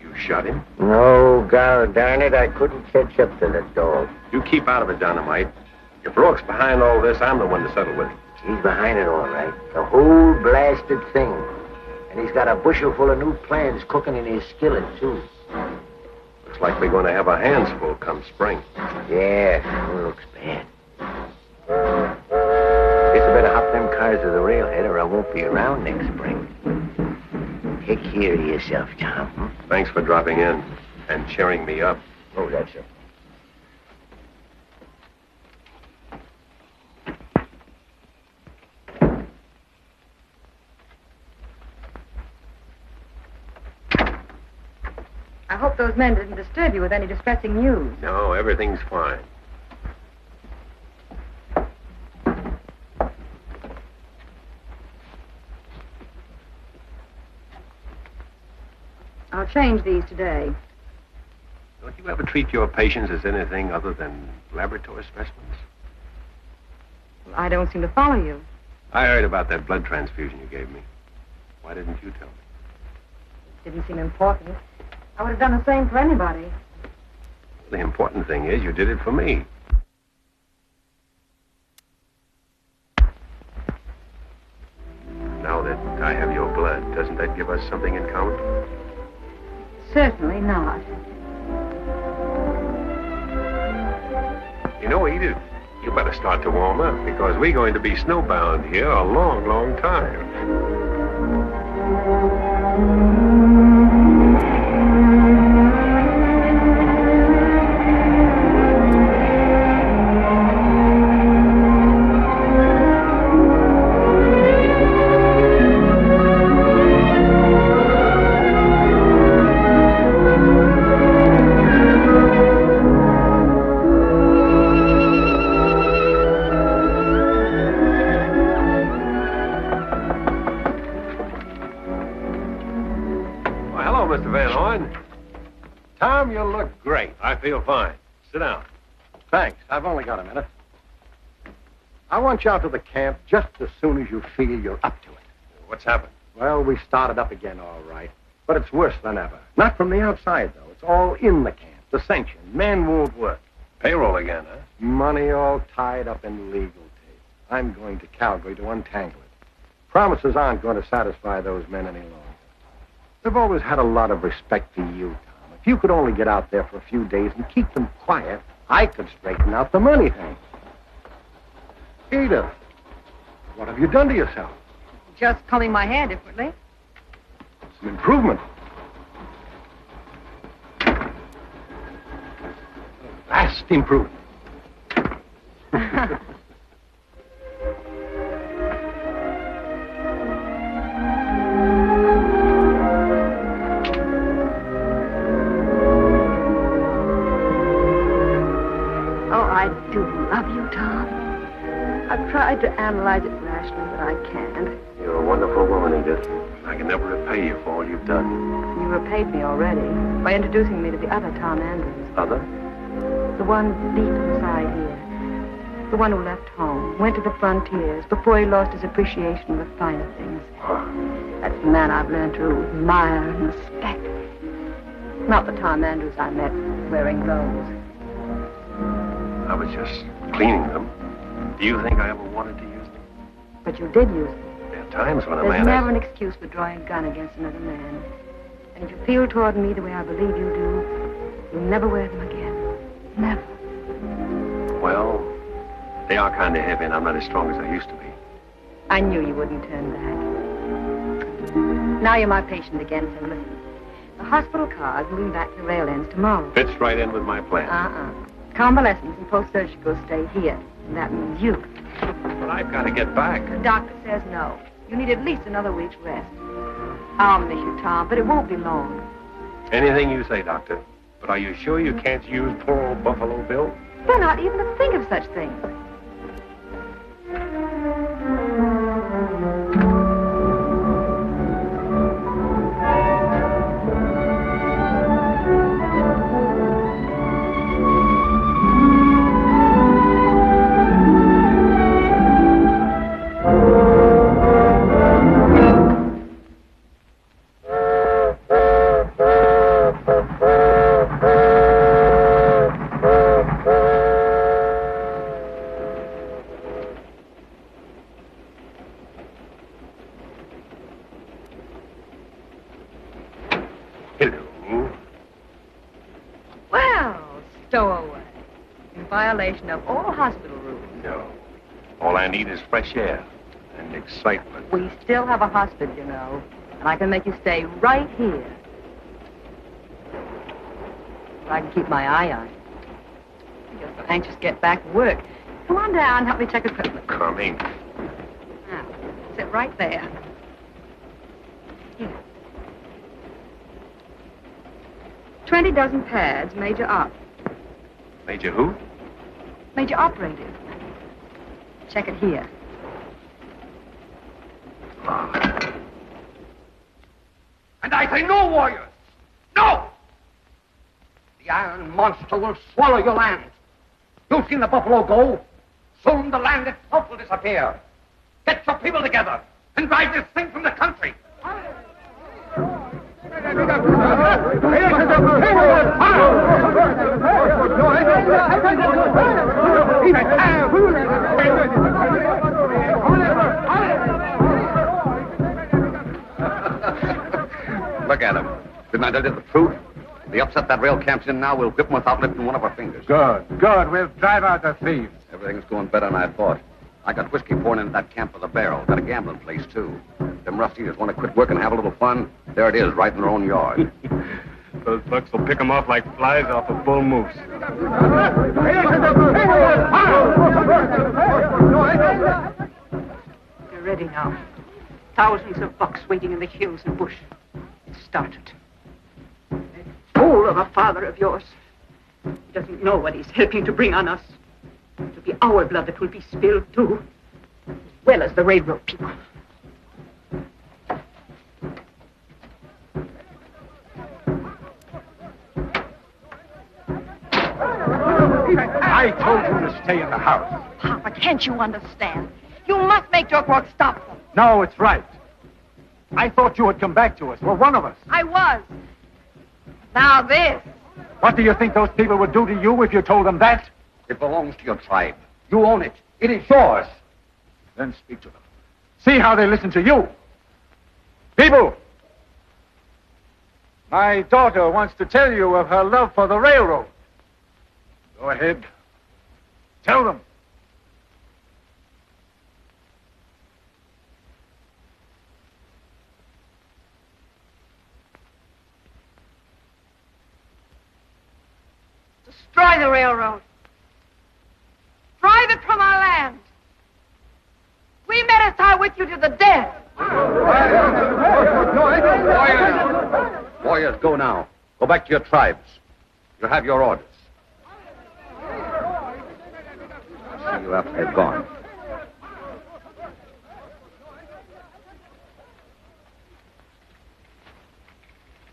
You shot him? No, God darn it, I couldn't catch up to the dog. You keep out of it, Dynamite. If Rourke's behind all this, I'm the one to settle with him. He's behind it all right. The whole blasted thing. And he's got a bushel full of new plans cooking in his skillet, too. Looks like we're going to have our hands full come spring. Yeah, it looks bad. Guess I better hop them cars to the railhead or I won't be around next spring. Take care of yourself, Tom. Thanks for dropping in and cheering me up. Oh, that's it. I hope those men didn't disturb you with any distressing news. No, everything's fine. I'll change these today. Don't you ever treat your patients as anything other than laboratory specimens? Well, I don't seem to follow you. I heard about that blood transfusion you gave me. Why didn't you tell me? Didn't seem important. I would have done the same for anybody. The important thing is you did it for me. Now that I have your blood, doesn't that give us something in common? Certainly not. You know, Edith, you better start to warm up because we're going to be snowbound here a long, long time. Feel fine. Sit down. Thanks. I've only got a minute. I want you out to the camp just as soon as you feel you're up to it. What's happened? Well, we started up again, all right. But it's worse than ever. Not from the outside, though. It's all in the camp. The sanction. Men won't work. Payroll again, huh? Money all tied up in legal tape. I'm going to Calgary to untangle it. Promises aren't going to satisfy those men any longer. They've always had a lot of respect for you, Tom. If you could only get out there for a few days and keep them quiet, I could straighten out the money thing. Edith, what have you done to yourself? Just combing my hair differently. Some improvement. Vast improvement. I've tried to analyze it rationally, but I can't. You're a wonderful woman, Edith. I can never repay you for all you've done. You repaid me already by introducing me to the other Tom Andrews. Other? The one deep inside here. The one who left home, went to the frontiers before he lost his appreciation of the finer things. That's the man I've learned to admire and respect. Not the Tom Andrews I met wearing clothes. I was just cleaning them. Do you think I ever wanted to use them? But you did use them. There are times when a There's man... never an excuse for drawing a gun against another man. And if you feel toward me the way I believe you do, you'll never wear them again. Never. Well, they are kind of heavy, and I'm not as strong as I used to be. I knew you wouldn't turn back. Now you're my patient again, so listen. The hospital car's moving back to the rail ends tomorrow. Fits right in with my plan. Convalescence and post-surgical stay here. And that means you. But I've got to get back. The doctor says no. You need at least another week's rest. I'll miss you, Tom, but it won't be long. Anything you say, Doctor. But are you sure you can't use poor old Buffalo Bill? They're not even to think of such things. Violation of all hospital rules. No. All I need is fresh air and excitement. We still have a hospital, you know, and I can make you stay right here. I can keep my eye on you. You're so anxious to get back to work. Come on down, help me check equipment. Coming. Now, sit right there. Here. 20 dozen pads, major op. Major who? Major operative. Check it here. And I say no, warriors! No! The iron monster will swallow your land. You've seen the buffalo go. Soon the land itself will disappear. Get your people together and drive this thing from the country. Look at him. Didn't I tell you the truth? If they upset that rail camp's in now, we'll whip them without lifting one of our fingers. Good. We'll drive out the thieves. Everything's going better than I thought. I got whiskey pouring into that camp with a barrel. Got a gambling place, too. Them rough eaters want to quit work and have a little fun. There it is, right in their own yard. Those bucks will pick them off like flies off a bull moose. They're ready now. Thousands of bucks waiting in the hills and bush. It started. That fool of a father of yours. He doesn't know what he's helping to bring on us. It'll be our blood that will be spilled, too. As well as the railroad people. I told you to stay in the house. Papa, can't you understand? You must make your work stop them. No, it's right. I thought you would come back to us. Well, one of us. I was. Now this. What do you think those people would do to you if you told them that? It belongs to your tribe. You own it. It is yours. Then speak to them. See how they listen to you. People! My daughter wants to tell you of her love for the railroad. Go ahead. Tell them. Destroy the railroad. Drive it from our land. We meant to tie with you to the death. Warriors, go now. Go back to your tribes. You have your orders. I'll see you after they've gone.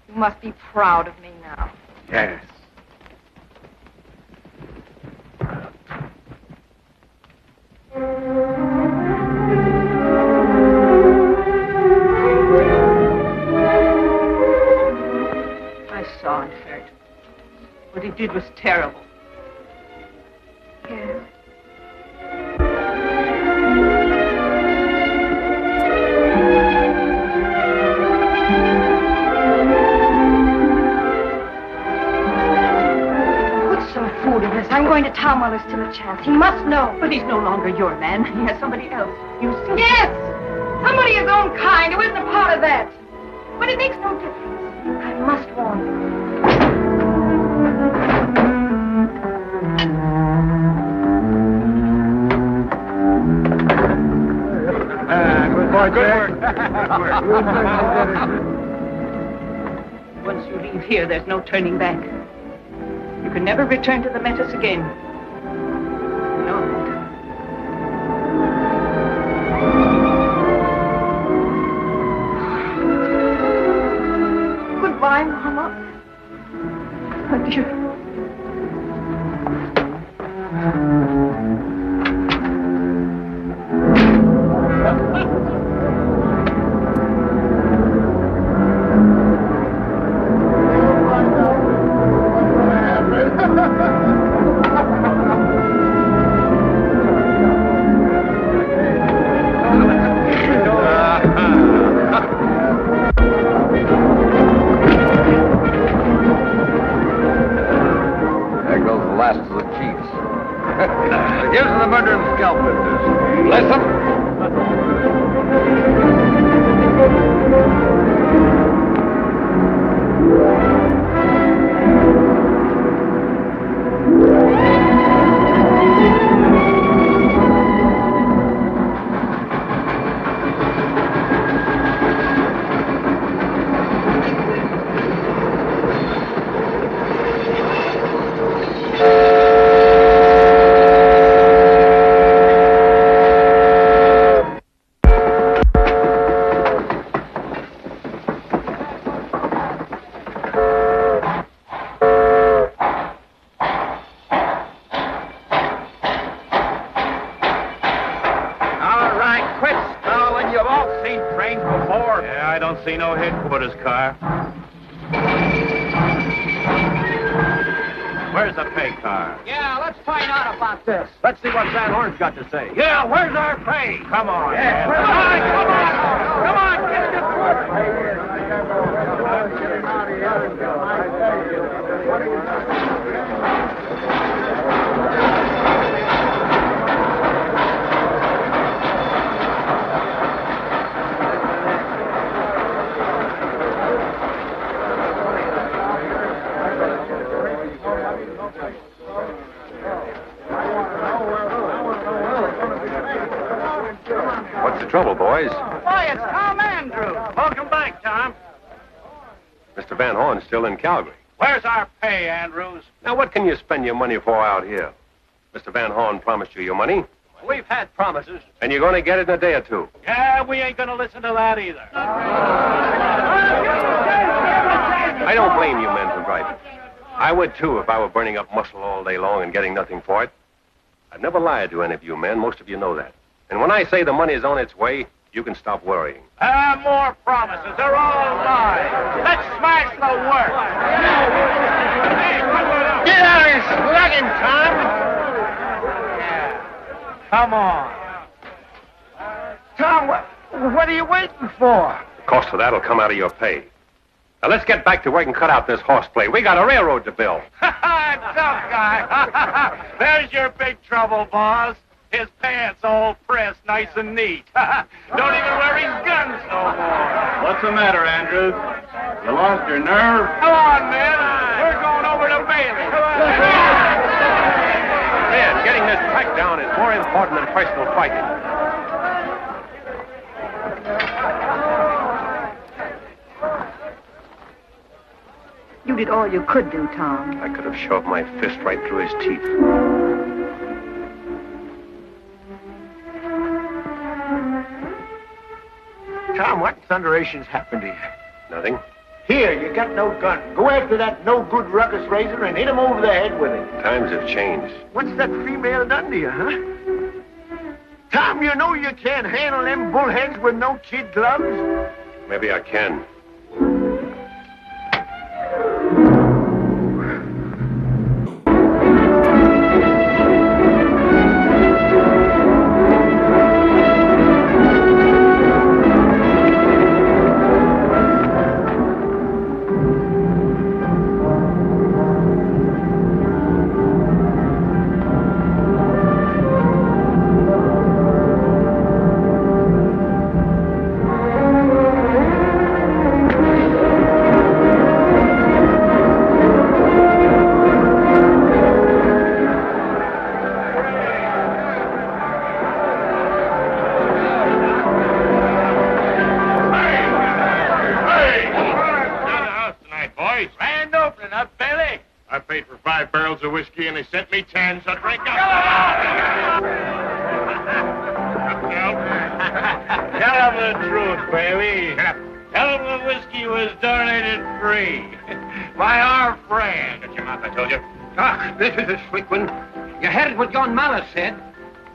You must be proud of me now. Yes. I saw and heard. What he did was terrible. Yes. Put some food in this. I'm going to Tom while there's still a chance. He must know. But he's no longer your man. He has somebody else. You see? Yes! Somebody of his own kind who isn't a part of that. But it makes no difference. I must warn you. Good boy, Jack. Once you leave here, there's no turning back. You can never return to the Metis again. No. Goodbye, Mama. Adieu. Here's to the murder and scalp business. Bless them. See no headquarters car. Where's the pay car? Yeah, let's find out about this. Let's see what Van Horn's got to say. Yeah, where's our pay? Come on, Yeah, man. come on, get this What's the trouble, boys? Why, it's Tom Andrews. Welcome back, Tom. Mr. Van Horn's still in Calgary. Where's our pay, Andrews? Now, what can you spend your money for out here? Mr. Van Horn promised you your money, We've had promises. and you're going to get it in a day or two. Yeah, we ain't gonna listen to that either. I don't blame you men for griping. I would, too, if I were burning up muscle all day long and getting nothing for it. I've never lied to any of you men. Most of you know that. And when I say the money is on its way, you can stop worrying. More promises. They're all lies. Let's smash the work. Get out of this slugging, Tom. Yeah. Come on. Tom, what are you waiting for? The cost of that'll come out of your pay. Now, let's get back to work and cut out this horseplay. We got a railroad to build. Tough guy. There's your big trouble, boss. His pants all pressed nice and neat. Don't even wear his guns no more. What's the matter, Andrews? You lost your nerve? Come on, men. We're going over to Bailey. Man, getting this track down is more important than personal fighting. You did all you could do, Tom. I could have shoved my fist right through his teeth. Tom, what in thunderation's happened to you? Nothing. Here, you got no gun. Go after that no-good ruckus raiser and hit him over the head with it. Times have changed. What's that female done to you, huh? Tom, you know you can't handle them bullheads with no kid gloves? Maybe I can. 5 barrels of whiskey, and they sent me 10, so drink up. Tell them the truth, Bailey. Shut up. Tell them the whiskey was donated free by our friend. Shut your mouth, I told you. Ah, this is a slick one. You heard what John Malice said.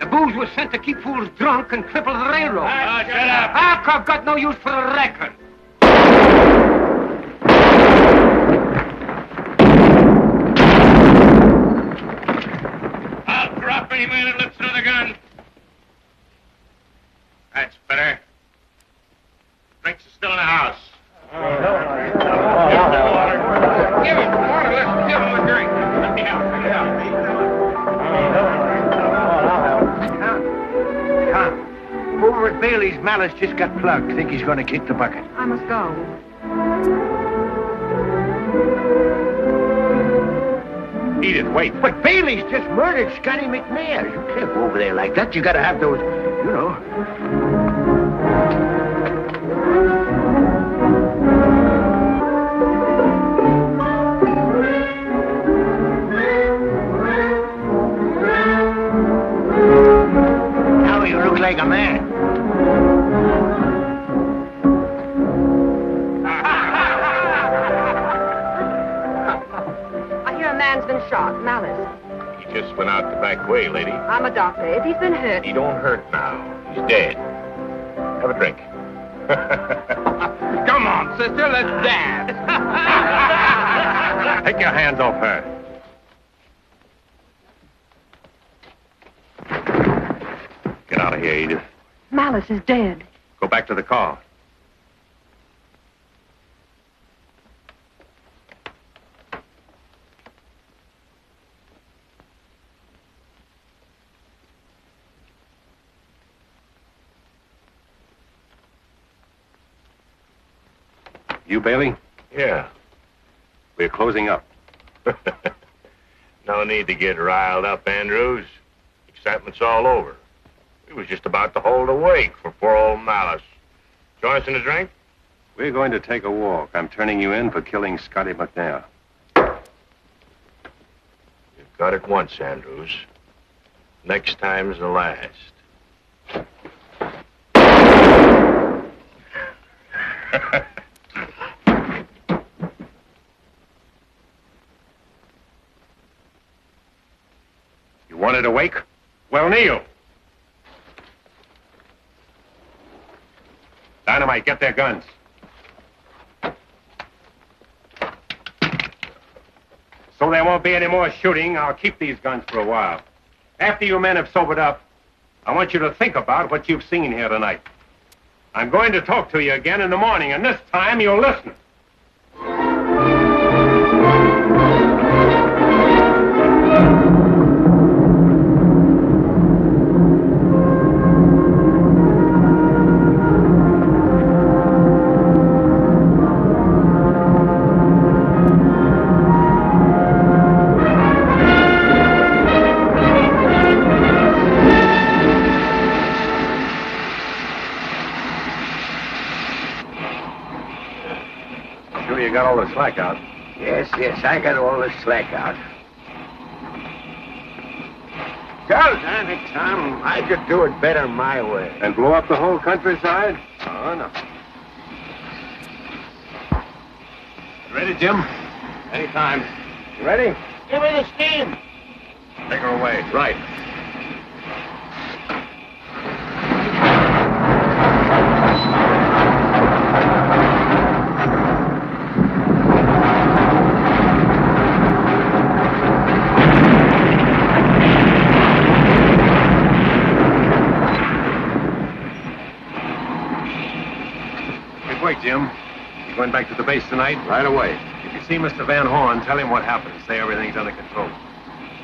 The booze was sent to keep fools drunk and cripple the railroad. Shut up. I've got no use for the record. I'll drop any man that lifts another gun. That's better. Drinks are still in the house. Give him water. Let's give him a drink. Let me help. Over at Bailey's, Malice just got plugged. Think he's going to kick the bucket. I must go. Edith, wait. But Bailey's just murdered Scotty McNair. You can't go over there like that. You got to have those, you know. Now you look like a man. I hear a man's been shot, Malice. He just went out the back way, lady. I'm a doctor. If he's been hurt... He don't hurt now. He's dead. Have a drink. Come on, sister. Let's dance. Take your hands off her. Get out of here, Edith. Malice is dead. Go back to the car. You, Bailey? Yeah. We're closing up. No need to get riled up, Andrews. Excitement's all over. We was just about to hold a wake for poor old Malice. Join us in a drink? We're going to take a walk. I'm turning you in for killing Scotty McNair. You've got it once, Andrews. Next time's the last. You wanted a wake? Well, kneel. Dynamite, get their guns. So there won't be any more shooting. I'll keep these guns for a while. After you men have sobered up, I want you to think about what you've seen here tonight. I'm going to talk to you again in the morning, and this time you'll listen. Got all the slack out. Yes, I got all the slack out. God damn it, Tom. I could do it better my way. And blow up the whole countryside? Oh, no. You ready, Jim? Anytime. You ready? Give me the steam. Take her away. Right. Jim, you going back to the base tonight? Right away. If you see Mr. Van Horn, tell him what happened. Say everything's under control.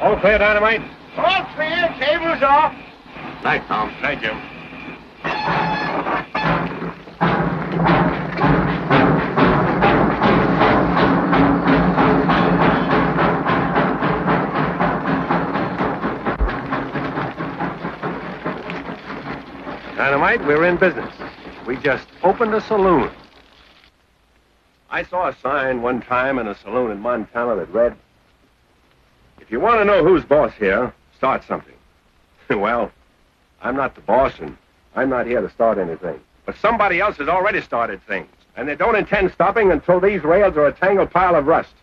All clear, Dynamite? All clear. Cables off. Night, Tom. Night, Jim. Dynamite, we're in business. We just opened a saloon. I saw a sign one time in a saloon in Montana that read, If you want to know who's boss here, start something. Well, I'm not the boss, and I'm not here to start anything. But somebody else has already started things, and they don't intend stopping until these rails are a tangled pile of rust.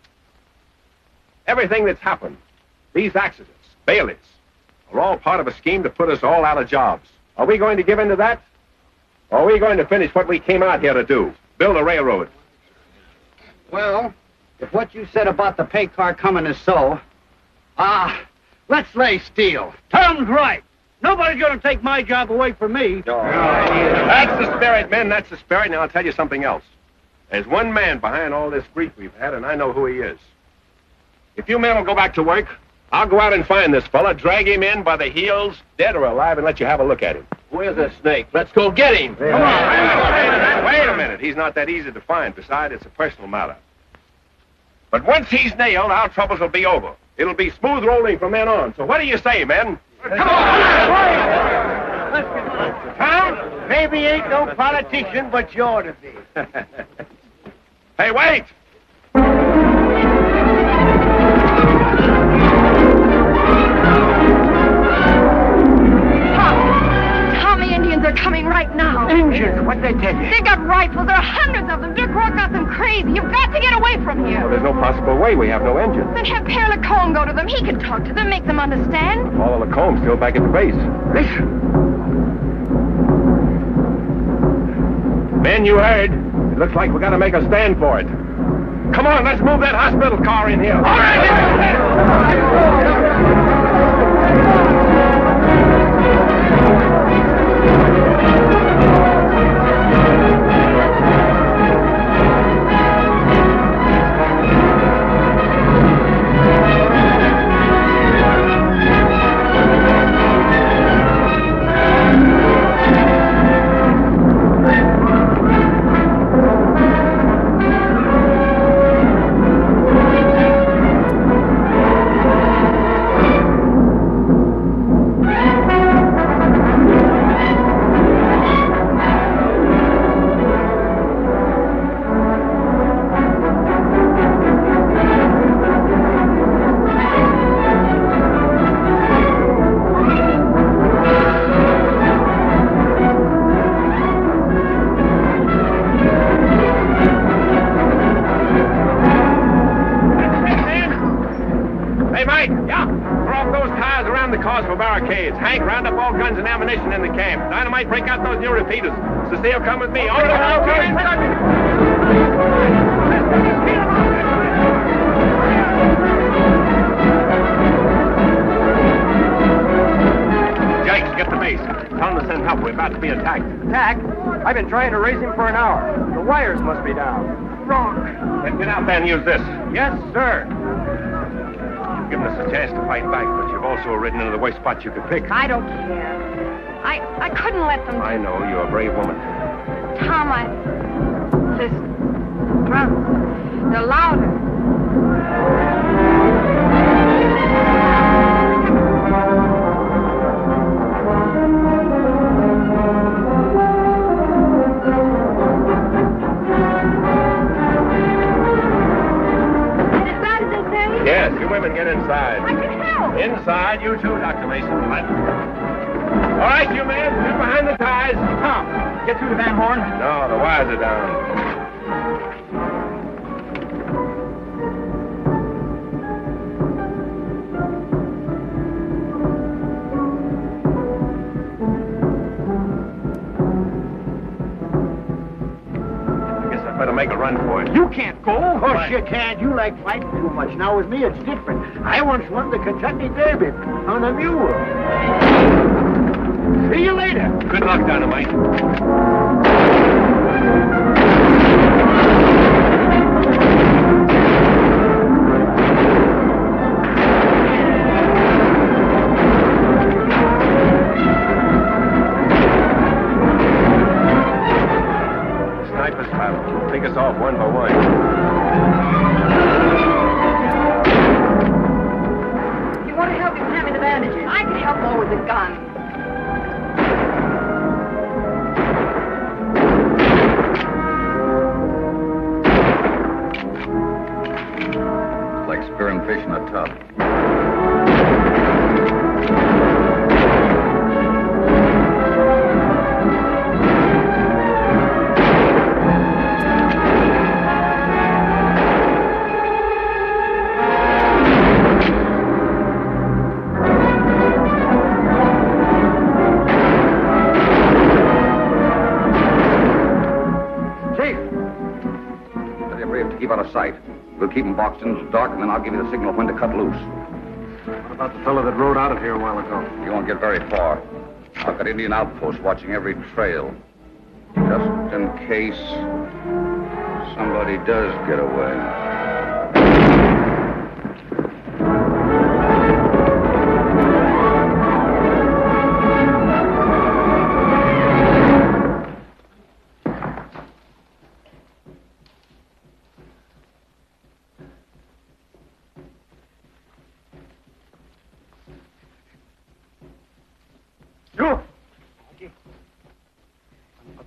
Everything that's happened, these accidents, bailiffs, are all part of a scheme to put us all out of jobs. Are we going to give in to that? Or are we going to finish what we came out here to do? Build a railroad? Well, if what you said about the pay car coming is so, let's lay steel. Tom's right. Nobody's going to take my job away from me. That's the spirit, men. That's the spirit. Now, I'll tell you something else. There's one man behind all this grief we've had, and I know who he is. If you men will go back to work, I'll go out and find this fella, drag him in by the heels, dead or alive, and let you have a look at him. Where's the snake? Let's go get him. Come on. Wait a minute. He's not that easy to find. Besides, it's a personal matter. But once he's nailed, our troubles will be over. It'll be smooth rolling from then on. So what do you say, men? Come on! Tom, maybe ain't no politician, but you ought to be. Hey, wait! Tom, the Indians are coming right now. Indians? What'd they tell you? They got rifles. There are hundreds of them. Dick Rourke got them crazy. You've got to get away from here. Well, there's no possible way. We have no engine. Then have Père Lacombe go to them. He can talk to them, make them understand. Paul Lacombe's still back at the base. Listen. Men, you heard. It looks like we got to make a stand for it. Come on, let's move that hospital car in here. All right! Barricades. Hank, round up all guns and ammunition in the camp. Dynamite, break out those new repeaters. Cecile, come with me. All Jakes, get the base. Tell them to send help. We're about to be attacked. Attack? I've been trying to raise him for an hour. The wires must be down. Wrong. Then get out there and use this. Yes, sir. You've given us a chance to fight back, but you've also ridden into the worst spot you could pick. I don't care. I couldn't let them... I know. You're a brave woman. Tom, This drums, they're louder. Yes, you women get inside. I can help. Inside, you too, Dr. Mason. All right, you men, get behind the ties. Tom, get through to Van Horn. No, the wires are down. Better make a run for it. You can't go. Of course you can't. You like fighting too much. Now with me, it's different. I once won the Kentucky Derby on a mule. See you later. Good luck, Dynamite. Take us off one by one. If you want to help, you can have me the bandages. I can help more with the gun. It's like spearing fish in a tub. keep out of sight. We'll keep them boxed into the dark, and then I'll give you the signal when to cut loose. What about the fellow that rode out of here a while ago? You won't get very far. I've got Indian outposts watching every trail. Just in case somebody does get away.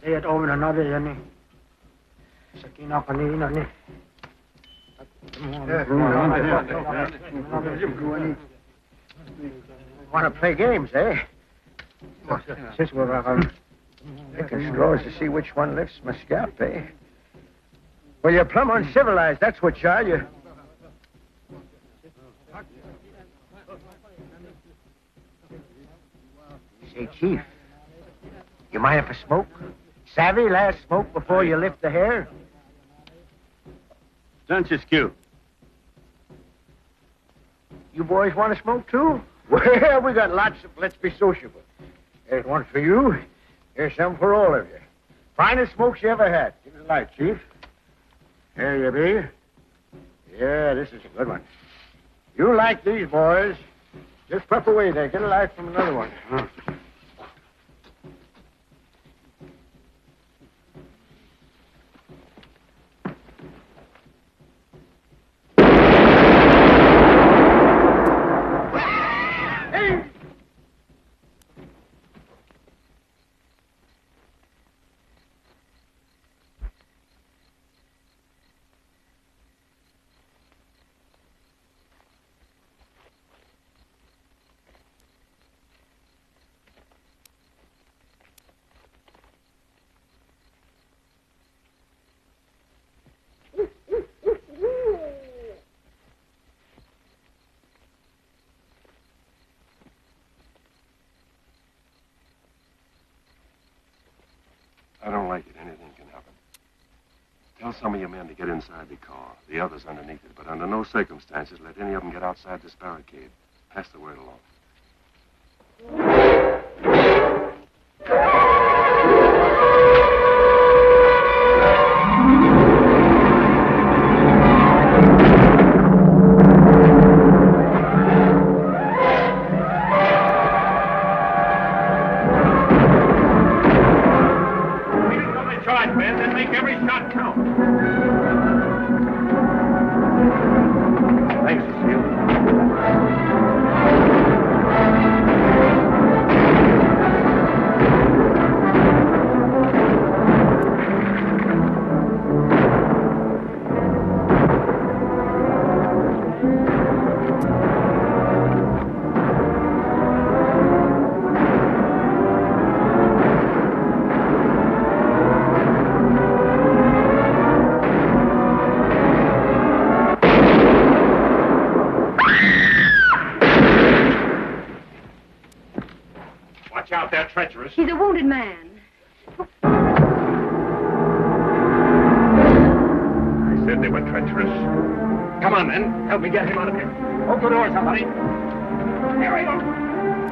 Patayat over another yani. Sakina kanina ni. Want to play games, eh? Since we're picking straws to see which one lifts my scalp, eh? Well, you're plumb uncivilized, that's what you are. You. Say, Chief, you mind if I smoke? Savvy, last smoke before you lift the hair? Askew. You boys want to smoke, too? Well, we got lots of... Let's be sociable. Here's one for you. Here's some for all of you. Finest smokes you ever had. Give it a light, Chief. Here you be. Yeah, this is a good one. You like these, boys. Just puff away there. Get a light from another one. I don't like it. Anything can happen. Tell some of your men to get inside the car. The others underneath it. But under no circumstances let any of them get outside this barricade. Pass the word along. Treacherous. He's a wounded man. I said they were treacherous. Come on, men. Help me get him out of here. Open the door, somebody. Here we go.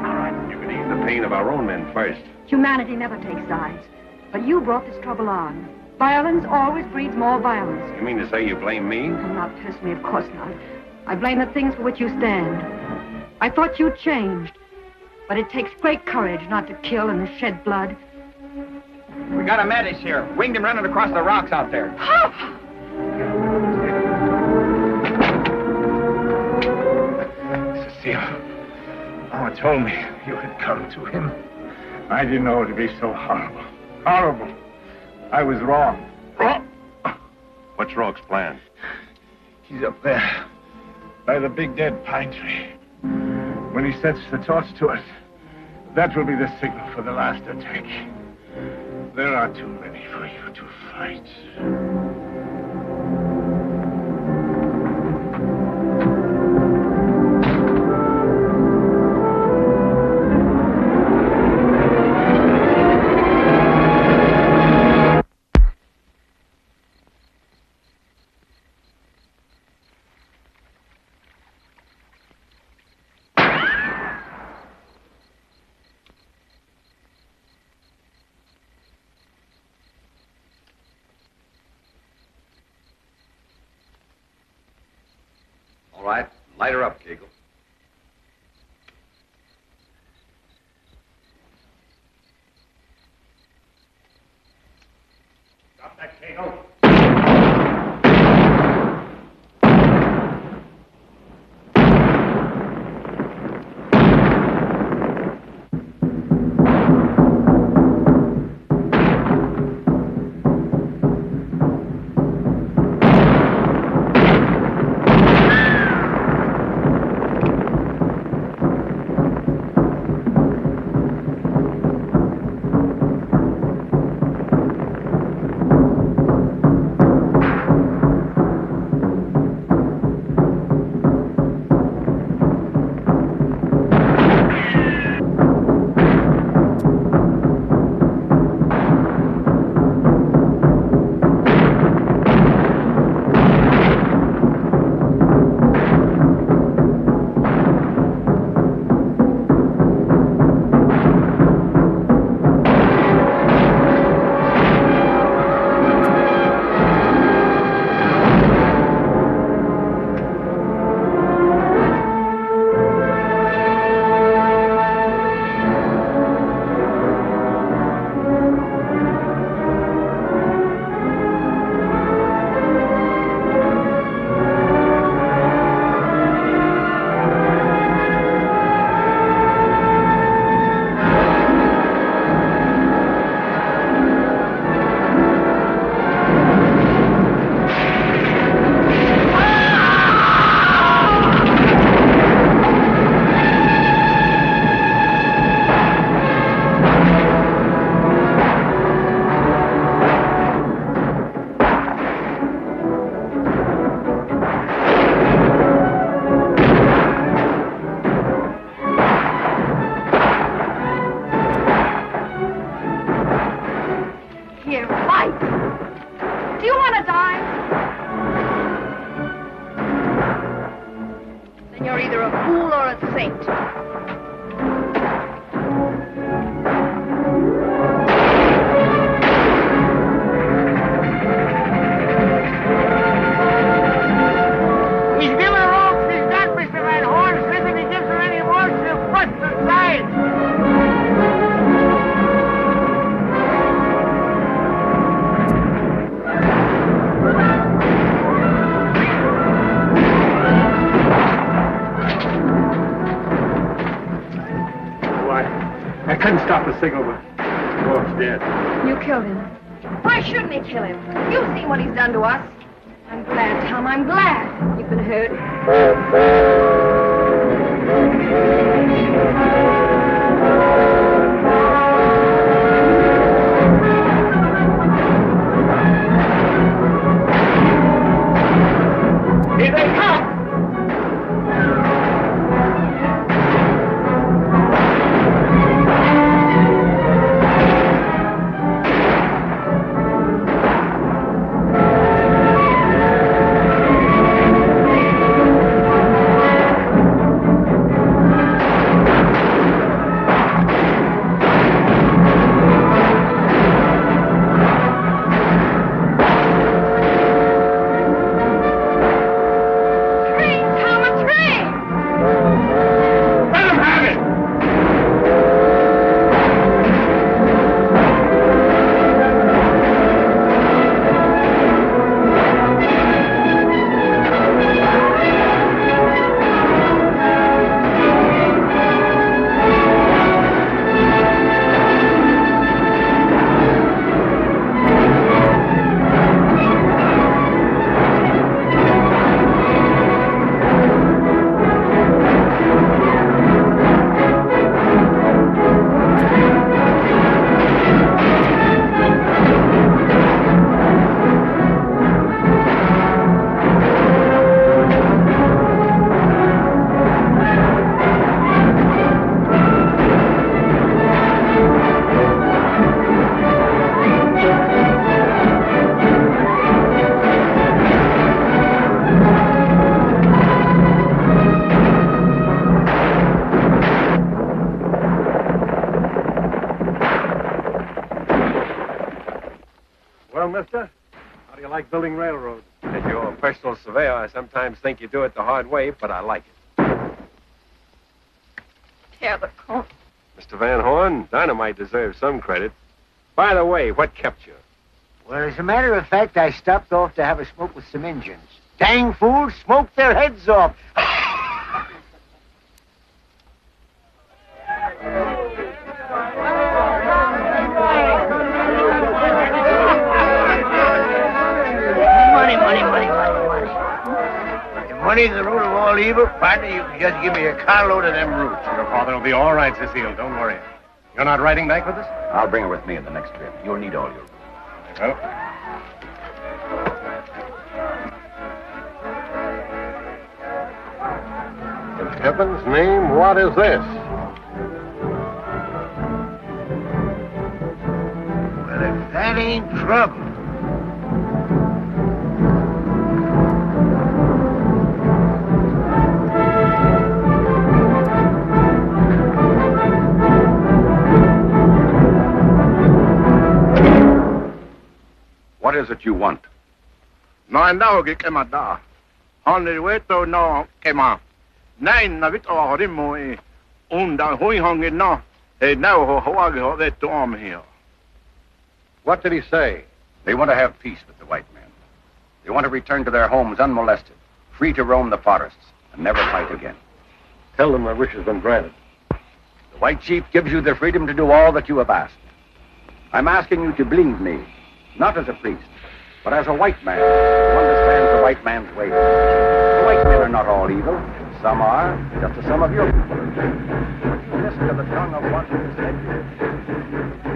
All right, you can ease the pain of our own men first. Humanity never takes sides. But you brought this trouble on. Violence always breeds more violence. You mean to say you blame me? Not personally, of course not. I blame the things for which you stand. I thought you'd changed. But it takes great courage not to kill and to shed blood. We got a Metis here. Winged him running across the rocks out there. Cecile, Mama told me you had come to him. I didn't know it would be so horrible. Horrible. I was wrong. Wrong? What's Rourke's plan? He's up there, by the big dead pine tree. When he sets the torch to it, that will be the signal for the last attack. There are too many for you to fight. All right. Light her up, Kegel. Stop that, Kegel. Stop the signal, but Gork's dead. You killed him. Why shouldn't he kill him? You've seen what he's done to us. I'm glad, Tom. I'm glad you've been hurt. Here they come! do you like building railroads? As your personal surveyor, I sometimes think you do it the hard way, but I like it. Tear the corn. Mr. Van Horn, Dynamite deserves some credit. By the way, what kept you? Well, as a matter of fact, I stopped off to have a smoke with some Injuns. Dang fools smoked their heads off. Money's the root of all evil. Partner, you can just give me a carload of them roots. Your father will be all right, Cecile. Don't worry. You're not riding back with us? I'll bring her with me in the next trip. You'll need all your roots. Well, In heaven's name, what is this? Well, if that ain't trouble. What is it you want? Nine now get came out da. On the way to no came out. Nine na vit or him mo unda hui hong in no. Hey now ho ho that to arm here. What did he say? They want to have peace with the white men. They want to return to their homes unmolested, free to roam the forests, and never fight again. Tell them my wish has been granted. The white chief gives you the freedom to do all that you have asked. I'm asking you to believe me, not as a priest, but as a white man who understands the white man's ways. The white men are not all evil. Some are, just as some of your people are. But you listen to the tongue of one who said you.